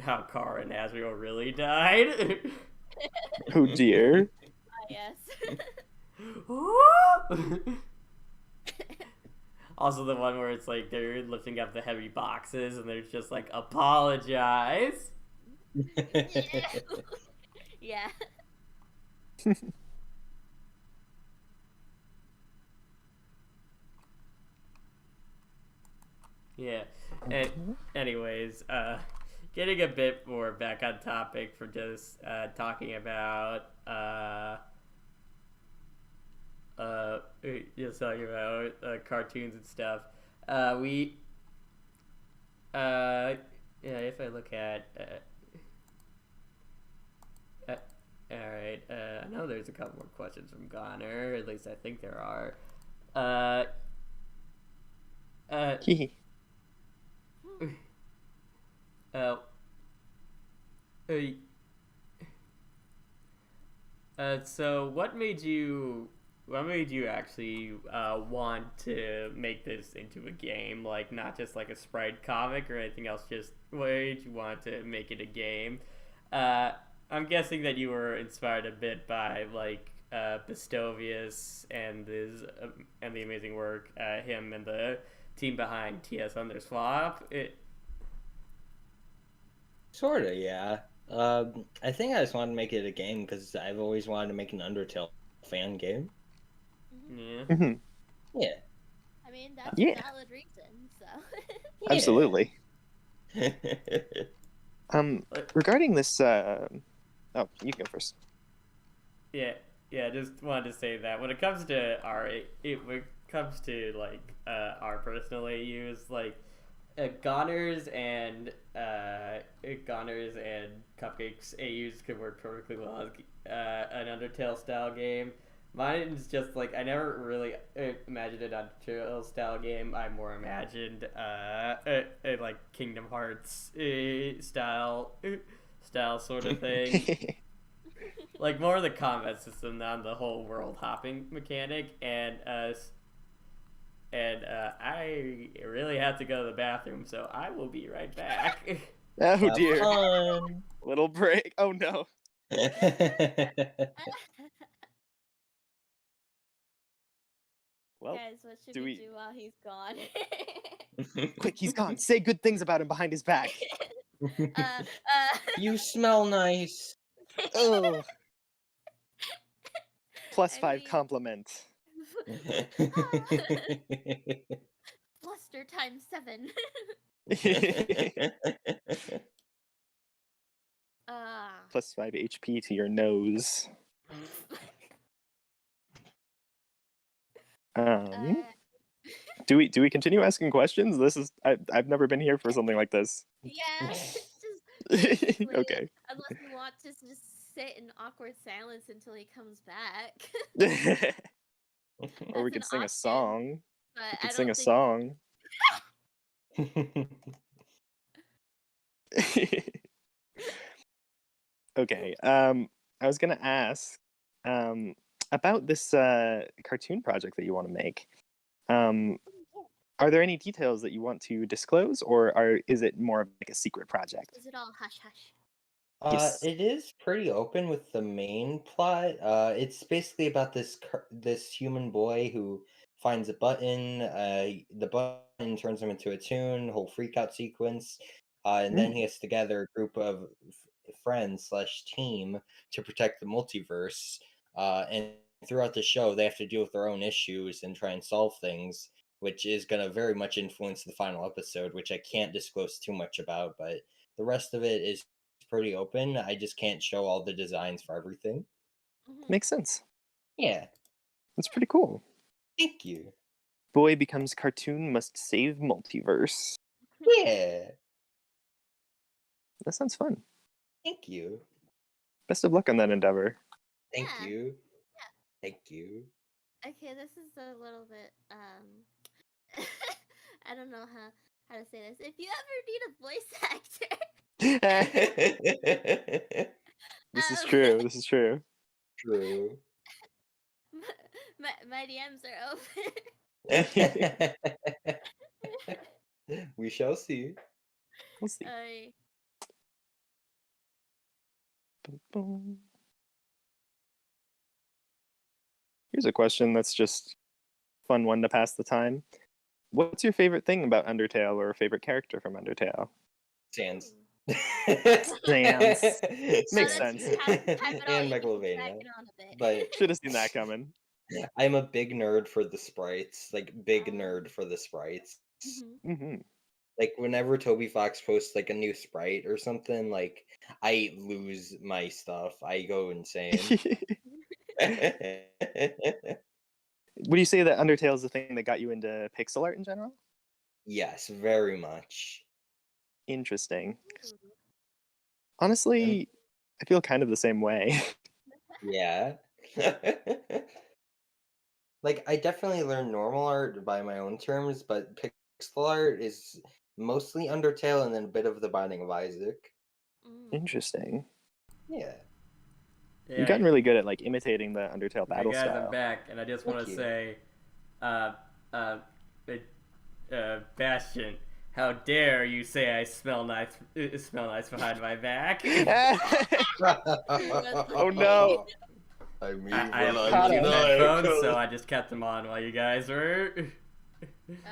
How Kara and Azrael really died. Oh dear. Yes. Also the one where it's like they're lifting up the heavy boxes and they're just like, apologize. Yeah. Yeah. Anyways, getting a bit more back on topic for just talking about just talking about cartoons and stuff. If I look at all right, I know there's a couple more questions from Goner. At least I think there are. Hee. So what made you actually want to make this into a game, like not just like a sprite comic or anything else, just what made you want to make it a game? I'm guessing that you were inspired a bit by like Bestovius and and the amazing work him and the team behind TS Underswap. Sorta, yeah. I think I just wanted to make it a game because I've always wanted to make an Undertale fan game. Yeah. Hmm. Yeah. I mean, that's Yeah. a valid reason, so. Absolutely. But- Regarding this, oh, you go first. Yeah, just wanted to say that when it comes to when it comes to like our personal AUs, like Goners and Cupcakes AUs could work perfectly well as an Undertale style game. Mine is just like I never really imagined an Undertale style game. I more imagined a like Kingdom Hearts style sort of thing. Like more of the combat system than the whole world hopping mechanic, and I really have to go to the bathroom, so I will be right back. Oh Have dear. fun. Little break. Oh no. Well, Guys, what should do we we- do while he's gone? quick, he's gone. Say good things about him behind his back. uh, You smell nice. Oh. Plus I 5 mean- compliment. Fluster times 7. Plus 5 HP to your nose. Um, Uh, do we continue asking questions? This is I've never been here for something like this. yeah, just basically, Okay. unless you want to just sit in awkward silence until he comes back. Or we That's could an sing a option, song. but We I could sing don't a think. song. Okay. I was gonna ask um about this cartoon project that you want to make. Um, are there any details that you want to disclose, or is it more of like a secret project? Is it all hush hush? Yes. It is pretty open with the main plot. It's basically about this human boy who finds a button. The button turns him into a tune. Whole freak out sequence. And then he has to gather a group of friends slash team to protect the multiverse. And throughout the show, they have to deal with their own issues and try and solve things, which is going to very much influence the final episode, which I can't disclose too much about. But the rest of it is pretty open. I just can't show all the designs for everything. Makes sense. Yeah, That's pretty cool. thank you. Boy becomes cartoon, must save multiverse. Yeah, That sounds fun. thank you. Best of luck on that endeavor. Thank Yeah. you. Yeah. Thank you. Okay, this is a little bit I don't know how to say this. If you ever need a voice actor, This is true. This is true. True. my DMs are open. We shall see. We'll see. Here's a question that's just fun one to pass the time. What's your favorite thing about Undertale, or a favorite character from Undertale? Sans. Sans. Makes that's sense. just time it all. And You can drag Megalovania. it on a bit. But Should have seen that coming. I'm a big nerd for the sprites. Like, big nerd for the sprites. Mm-hmm. Like, whenever Toby Fox posts like a new sprite or something, like, I lose my stuff. I go insane. Would you say that Undertale is the thing that got you into pixel art in general? Yes, very much. Interesting. Ooh. Honestly, I feel kind of the same way. Yeah. Like, I definitely learned normal art by my own terms, but pixel art is mostly Undertale and then a bit of The Binding of Isaac. Interesting. Yeah. You've gotten really good at like imitating the Undertale Okay, battle guys, style. I'm back, and I just want Thank to you. say, Bastion, how dare you say I smell nice behind my back? Oh no! I mean, I have when I'm Bluetooth headphones, not so I just kept them on while you guys were.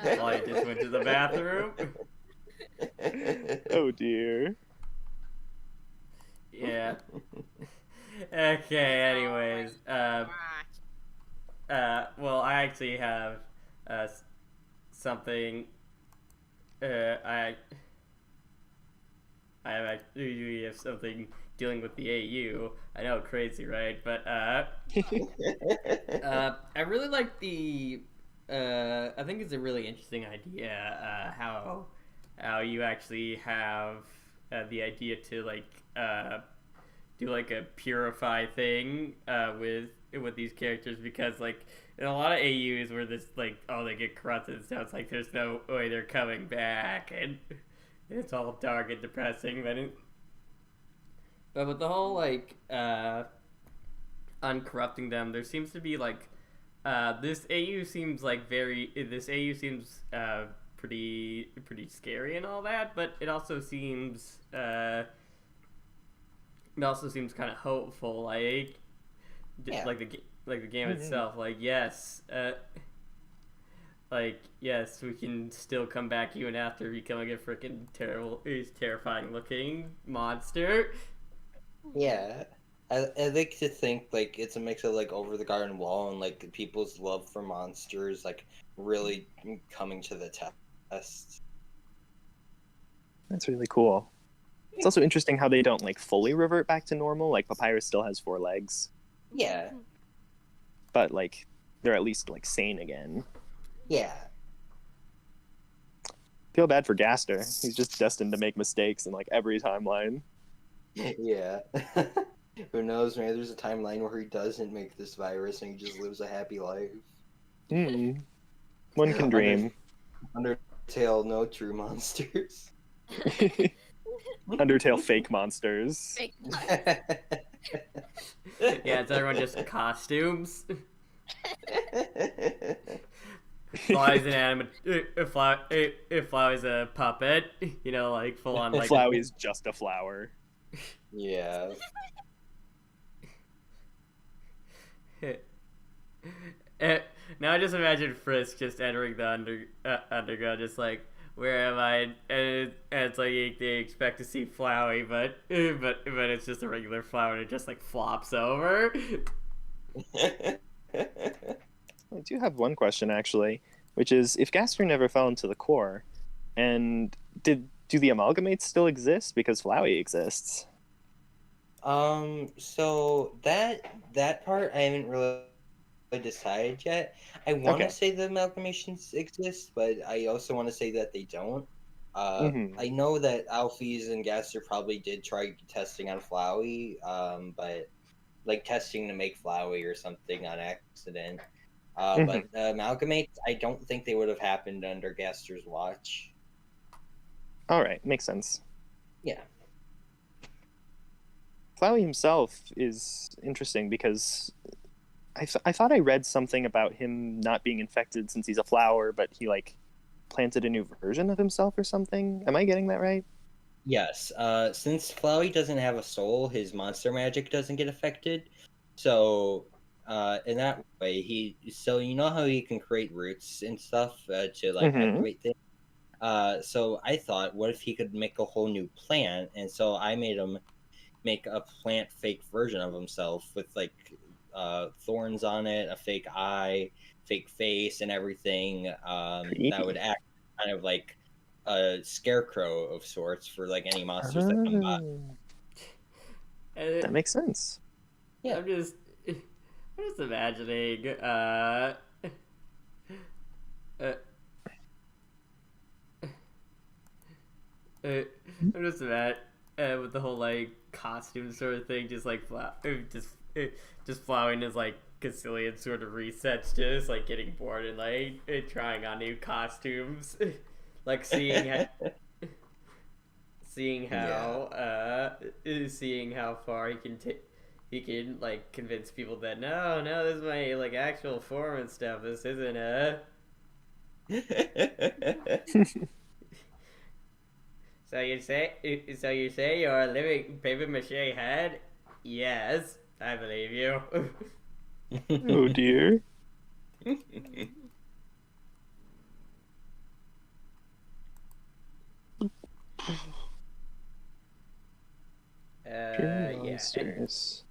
While I just went to the bathroom. Oh dear. Yeah. Okay. Anyways, well, I actually have something. I actually have something dealing with the AU. I know, crazy, right? But I really like the. I think it's a really interesting idea. How you actually have the idea to like do like a purify thing with these characters, because like in a lot of AUs where this like, oh, they get corrupted, so it's like there's no way they're coming back, and it's all dark and depressing. But with the whole like uncorrupting them, there seems to be like this AU seems pretty scary and all that, but it also seems kind of hopeful, like like the game itself. Like yes, we can still come back even after becoming a freaking terrifying looking monster. Yeah. I like to think like it's a mix of like Over the Garden Wall and like people's love for monsters like really coming to the test. That's really cool. It's also interesting how they don't like fully revert back to normal. Like Papyrus still has 4 legs. Yeah. but like they're at least like sane again. Yeah. Feel bad for Gaster. He's just destined to make mistakes in like every timeline. Yeah. Who knows? Maybe there's a timeline where he doesn't make this virus and he just lives a happy life. One can dream. Undertale, no true monsters. Undertale fake monsters. Fake Yeah, it's everyone just costumes. Fly's an animate. Fly's a puppet. You know, like full on like. Flowey's just a flower. Yeah. Now I just imagine Frisk just entering the underground, just like, where am I? And it's like they expect to see Flowey, but it's just a regular flower, and it just like flops over. I do have one question actually, which is if Gaster never fell into the core, and do the amalgamates still exist because Flowey exists? So that part I haven't really decided yet. I want to Okay. say the amalgamations exist, but I also want to say that they don't. I know that Alphys and Gaster probably did try testing on Flowey, but like testing to make Flowey or something on accident. But the amalgamates, I don't think they would have happened under Gaster's watch. All right, makes sense. Yeah. Flowey himself is interesting because I thought I read something about him not being infected since he's a flower, but he like planted a new version of himself or something. Am I getting that right? Yes. Since Flowey doesn't have a soul, his monster magic doesn't get affected. So, in that way, so you know how he can create roots and stuff to like activate things. So I thought, what if he could make a whole new plant? And so I made him make a plant fake version of himself with like thorns on it, a fake eye, fake face, and everything. That would act kind of like a scarecrow of sorts for like any monsters that come by. That makes sense. Yeah. I'm just imagining. I'm just mad with the whole like costume sort of thing, just like just Flowing is like Caecilian sort of resets, just like getting bored and like trying on new costumes, like seeing how far he can like convince people that no, this is my like actual form and stuff. This isn't So you say you're a living paper mache head? Yes, I believe you. Oh dear. Monsters.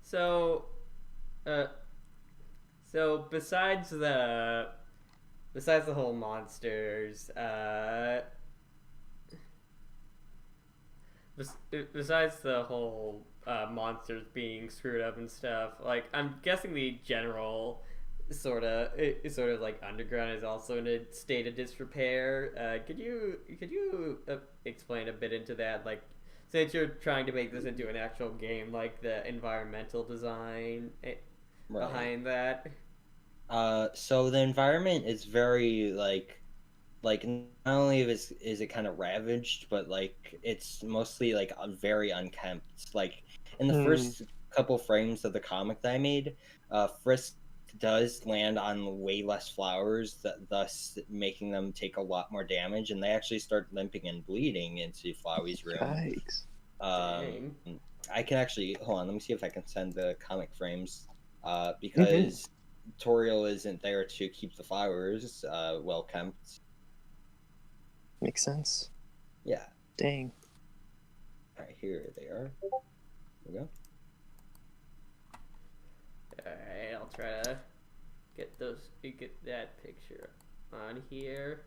So, so besides the whole monsters, besides the whole monsters being screwed up and stuff, like I'm guessing the general sort of like underground is also in a state of disrepair. Could you explain a bit into that, like since you're trying to make this into an actual game, like the environmental design behind that? So the environment is very like not only is it kind of ravaged, but like it's mostly like very unkempt. Like in the first couple frames of the comic that I made, Frisk does land on way less flowers, thus making them take a lot more damage, and they actually start limping and bleeding into Flowey's room. Yikes. I can actually hold on. Let me see if I can send the comic frames, because Toriel isn't there to keep the flowers well kept. Makes sense. Yeah. Dang. All right, here they are. There we go. Alright, I'll try to get that picture on here.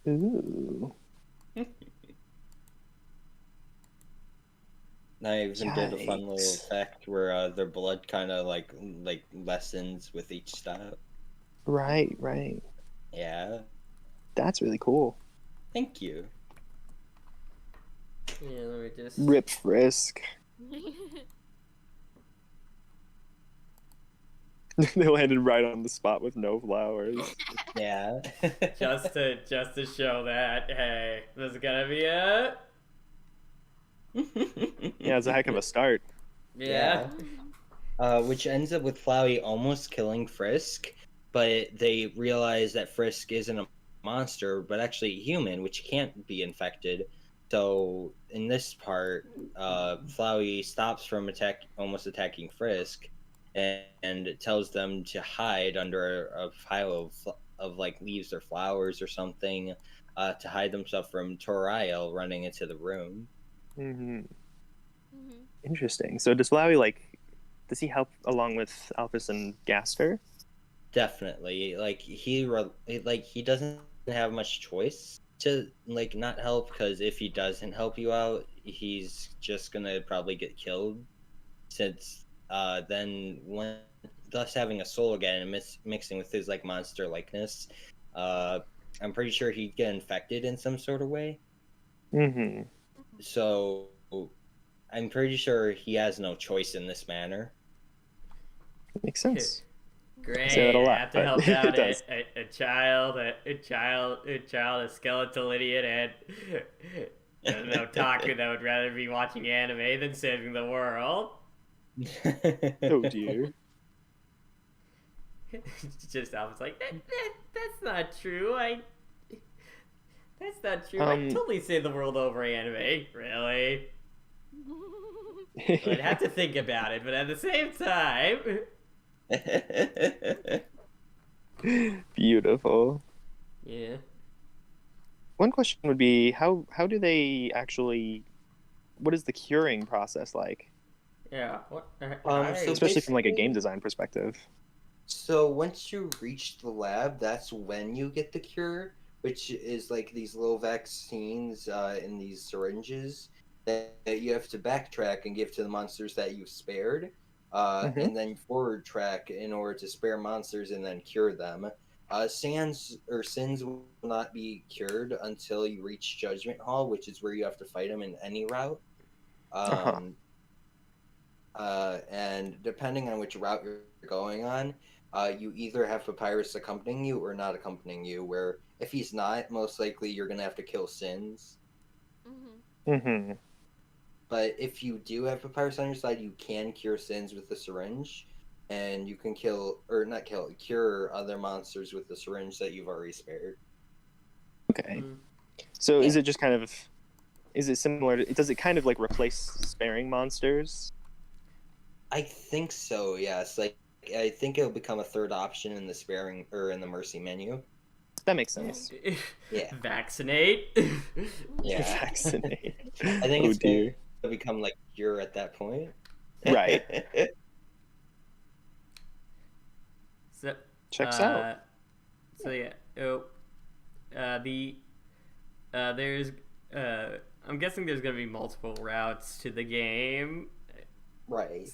Ooh. I even did a fun little Yikes. effect where their blood kind of like lessens with each step. Right, right. Yeah, That's really cool. thank you. Yeah, let me just. Rip Frisk. They landed right on the spot with no flowers. Yeah. Just to show that, hey, this is gonna be it. Yeah, it's a heck of a start. Yeah. Which ends up with Flowey almost killing Frisk, but they realize that Frisk isn't a monster, but actually human, which can't be infected. So in this part, Flowey stops from almost attacking Frisk, and tells them to hide under a pile of like leaves or flowers or something, to hide themselves from Toriel running into the room. Hmm. Interesting. So does Flowey, like, does he help along with Alphys and Gaster? Definitely, like he doesn't have much choice to like not help, because if he doesn't help you out, he's just gonna probably get killed. Since then when thus having a soul again and mixing with his like monster likeness, uh, I'm pretty sure he'd get infected in some sort of way. Mm-hmm. So I'm pretty sure he has no choice in this manner. Makes sense. Great. say that a lot, I have to but help it out does. a child, a skeletal idiot, and no taku that would rather be watching anime than saving the world. Oh dear. Just I was like, that's not true. That's not true. I Um, totally save the world over anime. Really? I'd have to think about it, but at the same time. Beautiful. Yeah. One question would be how do they actually, what is the curing process like? Yeah. What? So Especially from like a game basically- design perspective. So once you reach the lab, that's when you get the cure, which is like these little vaccines in these syringes that you have to backtrack and give to the monsters that you've spared, Mhm. and then forward track in order to spare monsters and then cure them. Sins will not be cured until you reach Judgment Hall, which is where you have to fight them in any route. Uh-huh. And depending on which route you're going on, you either have Papyrus accompanying you or not accompanying you. Where if he's not, most likely you're gonna have to kill Sins. Mhm. But if you do have Papyrus on your side, you can cure Sins with the syringe, and you can cure other monsters with the syringe that you've already spared. Okay. So Yeah. is it just kind of, is it similar to, does it kind of like replace sparing monsters? I think so. Yes. Like I think it'll become a third option in the sparing or in the mercy menu. That makes sense. Yeah. Vaccinate. Yeah. Vaccinate. I think Oh it's dear. gonna become like cure at that point. Right. So, Checks out. So yeah. There's. I'm guessing there's gonna be multiple routes to the game. Right.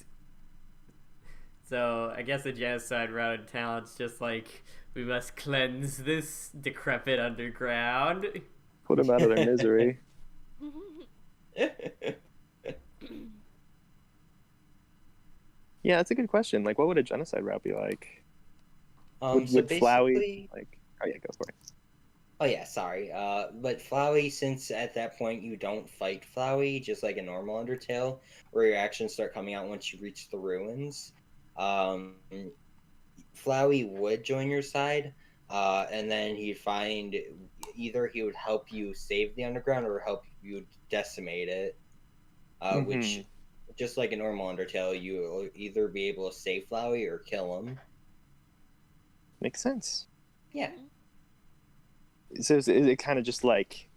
So I guess the genocide route in talent's just like we must cleanse this decrepit underground. Put them out of their misery. Yeah, that's a good question. Like, what would a genocide route be like? Would Flowey, basically, like? Oh yeah, go for it. oh yeah, sorry. But Flowey, since at that point you don't fight Flowey, just like a normal Undertale, where your actions start coming out once you reach the ruins. Flowey would join your side, and then he'd find either he would help you save the underground or help you decimate it. Which, just like a normal Undertale, you'll either be able to save Flowey or kill him. Makes sense. Yeah. So is it kind of just like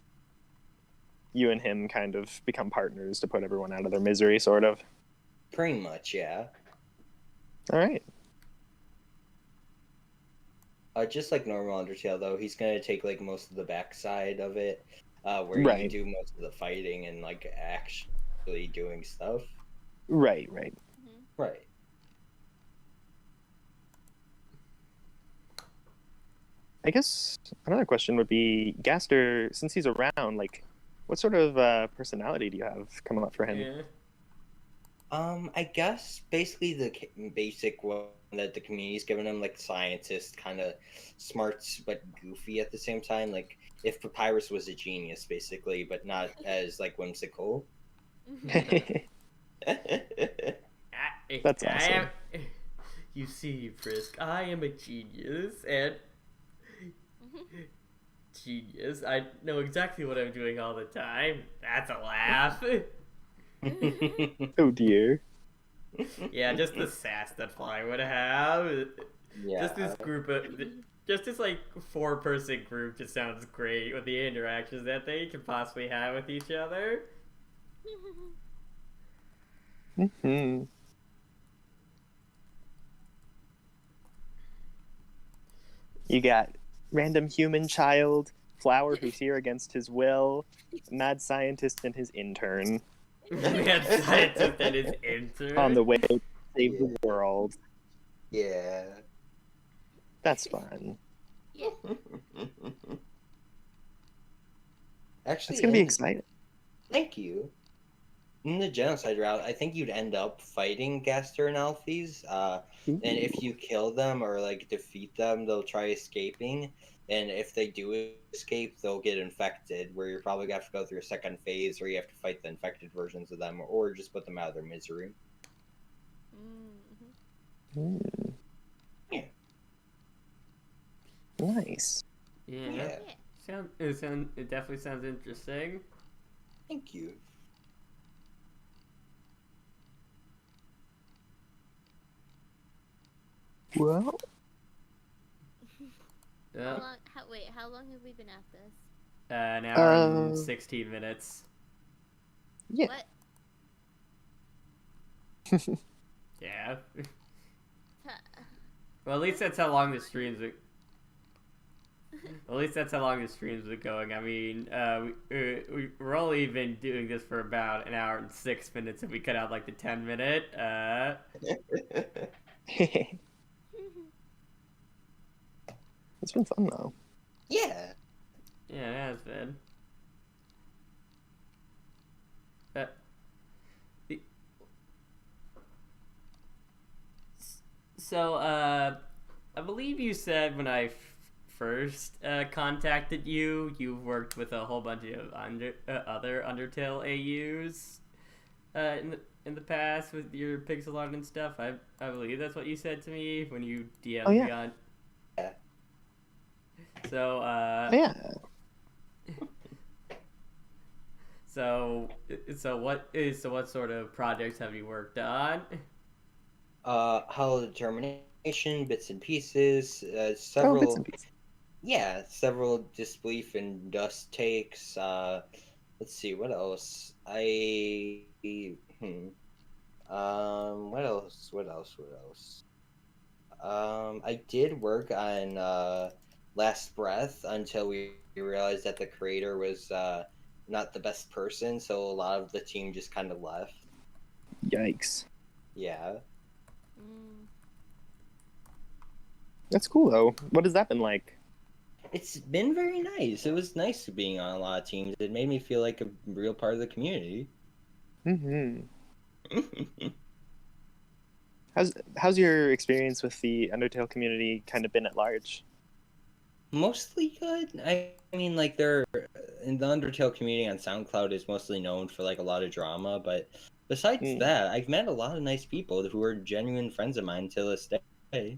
you and him kind of become partners to put everyone out of their misery, sort of? Pretty much, yeah. All right. Just like normal Undertale, though, he's gonna take like most of the backside of it, where you Right. do most of the fighting and like action actually doing stuff. Right. Right. I guess another question would be Gaster, since he's around, like, what sort of personality do you have coming up for him? Yeah. I guess basically the basic one that the community's given him, like scientist, kind of smart but goofy at the same time. Like if Papyrus was a genius, basically, but not as like whimsical. That's awesome. You see, Frisk, I am a genius, and genius. I know exactly what I'm doing all the time. That's a laugh. Oh dear. Yeah, just the sass that Fly would have. Yeah. Just this group of, just this like 4-person group just sounds great with the interactions that they can possibly have with each other. Hmm. You got random human child, Flower who's here against his will, mad scientist and his intern Mad scientist and his intern. on the way to save the world. Yeah. That's fun. Yeah. Actually, It's gonna be exciting. Thank you. In the genocide route, I think you'd end up fighting Gaster and Alphys. And if you kill them or like defeat them, they'll try escaping. And if they do escape, they'll get infected, where you're probably gonna have to go through a second phase where you have to fight the infected versions of them, or just put them out of their misery. Mm. Yeah. Nice. Yeah. It definitely sounds interesting. Thank you. Well, How long have we been at this? An hour and 16 minutes. yeah. What? Yeah. Huh. Well, at least that's how long the streams are. At least that's how long the streams are going. I mean, we're only been doing this for about an hour and 6 minutes if we cut out like the 10-minute. It's been fun though. Yeah. Yeah, it has been. So, I believe you said when I first contacted you, you've worked with a whole bunch of other Undertale AUs in the past with your pixel art and stuff. I believe that's what you said to me when you DM'd Oh, yeah. me on. Yeah. So, Yeah. So what sort of projects have you worked on? Hollow Determination, Bits and Pieces, Oh, several. bits and pieces. Yeah, several Disbelief and Dust takes. Let's see, what else? What else? I did work on Last Breath until we realized that the creator was not the best person, so a lot of the team just kind of left. Yikes. Yeah. That's cool though. What has that been like? It's been very nice. It was nice being on a lot of teams. It made me feel like a real part of the community. Mm-hmm. How's your experience with the Undertale community kind of been at large? Mostly good. I mean, like, they're in the Undertale community on SoundCloud is mostly known for like a lot of drama, but besides that, I've met a lot of nice people who are genuine friends of mine to this day.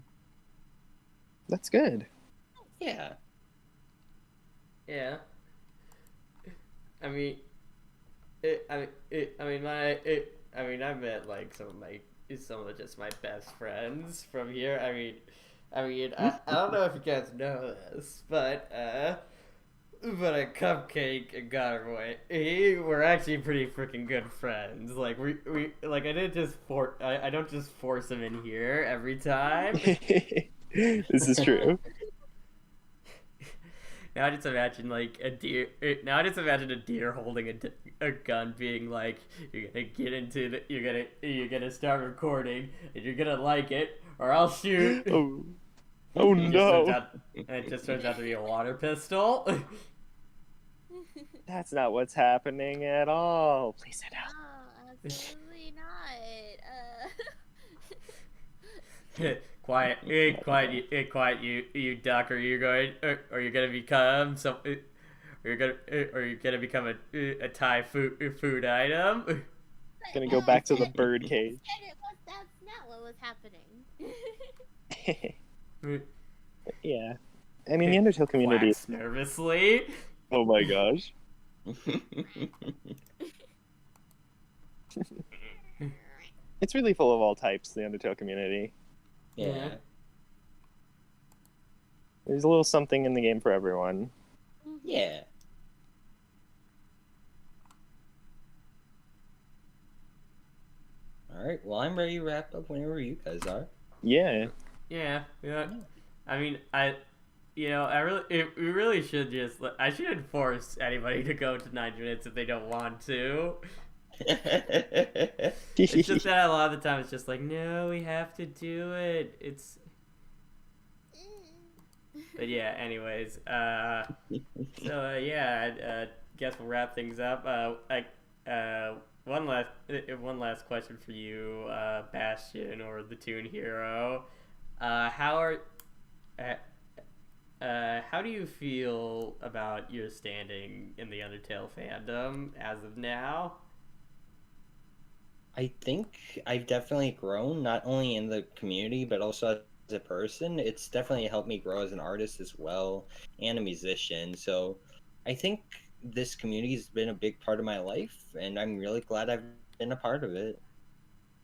That's good. Yeah. Yeah. I mean, I've met like some of just my best friends from here. I don't know if you guys know this, but a Cupcake and Godboy, we're actually pretty freaking good friends. Like we like I don't just force them in here every time. This is true. Now I just imagine like a deer. Now I just imagine a deer holding a gun, being like, "You're gonna get into the. You're gonna start recording, and you're gonna like it, or I'll shoot." Oh, oh It just turns no! out, and it just turns out to be a water pistol. That's not what's happening at all. Please sit down. No, absolutely not. Quiet, quiet, you duck. Are you gonna become some? Or you're gonna become a Thai food item. Gonna go back to the bird cage. That's not what was happening. Yeah. I mean, the Undertale community. Quacks nervously. Oh my gosh. It's really full of all types, the Undertale community. Yeah. There's a little something in the game for everyone. Yeah. All right. Well, I'm ready to wrap up whenever you guys are. Yeah. Yeah. I mean, we really should just. I shouldn't force anybody to go to 9 minutes if they don't want to. It's just that a lot of the time it's just like, no, we have to do it. But yeah, anyways, guess we'll wrap things up. One last question for you, Bastion or the Toon Hero. How do you feel about your standing in the Undertale fandom as of now? I think I've definitely grown, not only in the community, but also as a person. It's definitely helped me grow as an artist as well, and a musician. So I think this community has been a big part of my life, and I'm really glad I've been a part of it.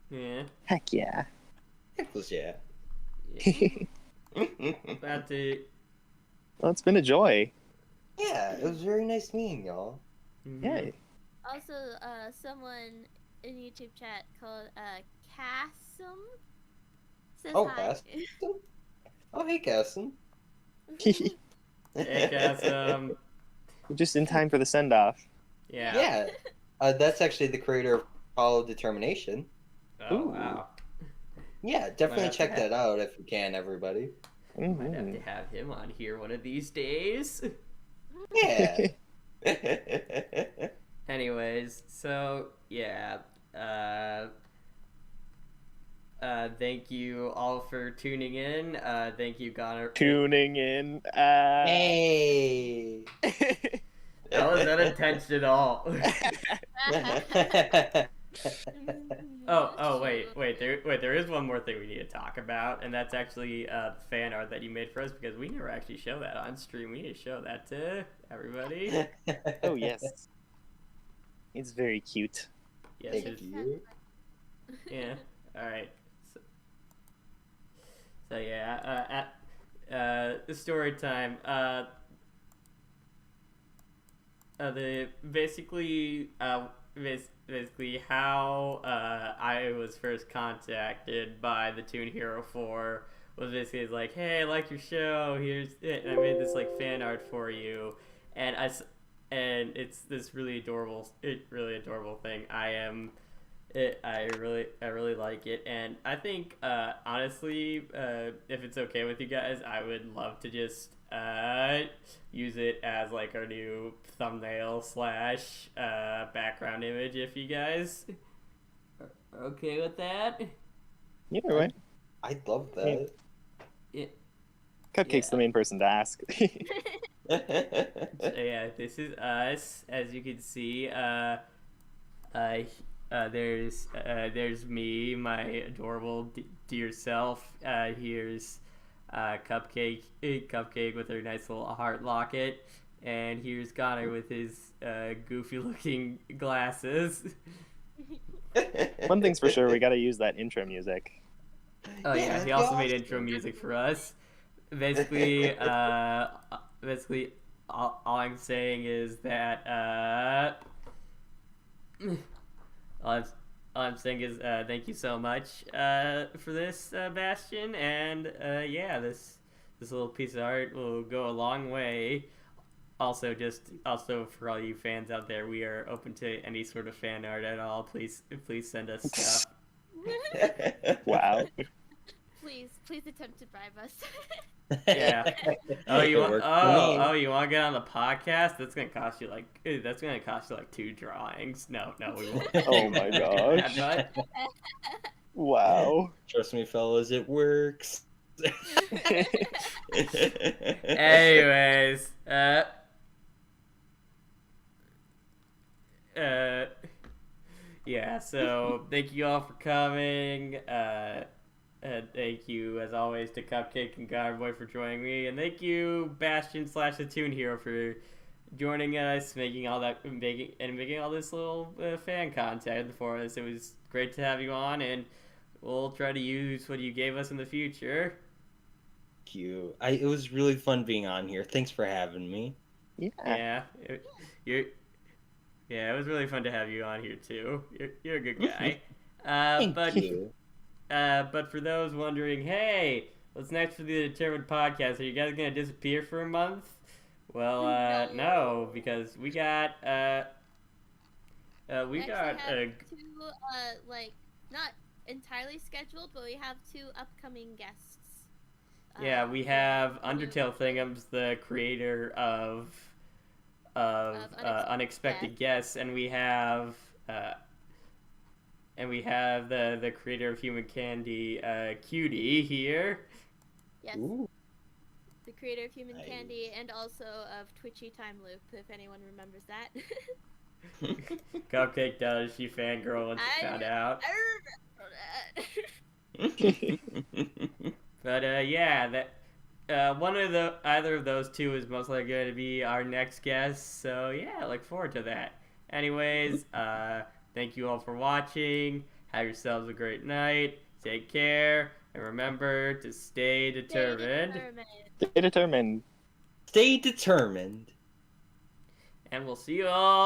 Yeah. Heck yeah. Heck was yeah. That's it. Well, it's been a joy. Yeah, it was very nice meeting y'all. Mhm. Yeah. Also, someone in YouTube chat called Cassim says Oh, hi. Cassim? Oh, hey, Cassim. Hey, guys. Just in time for the send off. Yeah. Yeah, that's actually the creator of Follow Determination. Oh, Ooh. wow. Yeah, definitely have to check have- that out if you can, everybody. Might have to have him on here one of these days. Yeah. Anyways, so yeah. Thank you all for tuning in. Thank you, Connor. Tuning in. Hey. That was unintentional. Wait. There is one more thing we need to talk about, and that's actually the fan art that you made for us, because we never actually show that on stream. We need to show that to everybody. Oh, yes. It's very cute. Yes. Thank it's- you. Yeah. All right. So yeah. The story time. Basically how I was first contacted by the Thetoonhero4 was basically like, hey, I like your show. Here's it. And I made this like fan art for you, and it's this really adorable thing. I really like it, and I think honestly, if it's okay with you guys, I would love to just use it as like our new thumbnail / background image, if you guys are okay with that. Yeah, right. I'd love that. Yeah. Cupcake's the main person to ask. So yeah, this is us. As you can see, there's me, my adorable dear self. Here's Cupcake with her nice little heart locket, and here's Connor with his goofy looking glasses. One thing's for sure, we gotta use that intro music. Oh yeah, Yeah, he also y'all- made intro music for us. Basically, all I'm saying is that all I'm saying is thank you so much for this, Bastion, and yeah, this little piece of art will go a long way. also for all you fans out there, we are open to any sort of fan art at all. Please send us stuff. Wow. Please attempt to bribe us. Yeah. Oh, you It want? worked for me. You want to get on the podcast? That's gonna cost you like 2 drawings. No, we won't. Oh my gosh. But Wow. Trust me, fellas, it works. anyways, yeah. So thank you all for coming. Thank you, as always, to Cupcake and Godboy for joining me, and thank you, Bastion / the Toon Hero, for joining us, making all this little fan content for us. It was great to have you on, and we'll try to use what you gave us in the future. Thank you. It was really fun being on here. Thanks for having me. Yeah. It was really fun to have you on here too. You're a good guy. Thank you. But for those wondering, hey, what's next for the Determined Podcast? Are you guys gonna disappear for a month? Well, no, because we got Actually have two, like, not entirely scheduled, but we have 2 upcoming guests. yeah, we have Undertale Thingums, the creator of Unexpected Guests, and we have the creator of Human Candy, Cutie here. Yes. Ooh. The creator of Human Nice. Candy and also of Twitchy Time Loop, if anyone remembers that. Cupcake does. She fangirl once she found out. I remember that. But yeah, that either of those two is most likely going to be our next guest. So yeah, look forward to that. Anyways, thank you all for watching. Have yourselves a great night. Take care, and remember to stay determined. Stay determined. Stay determined. And we'll see you all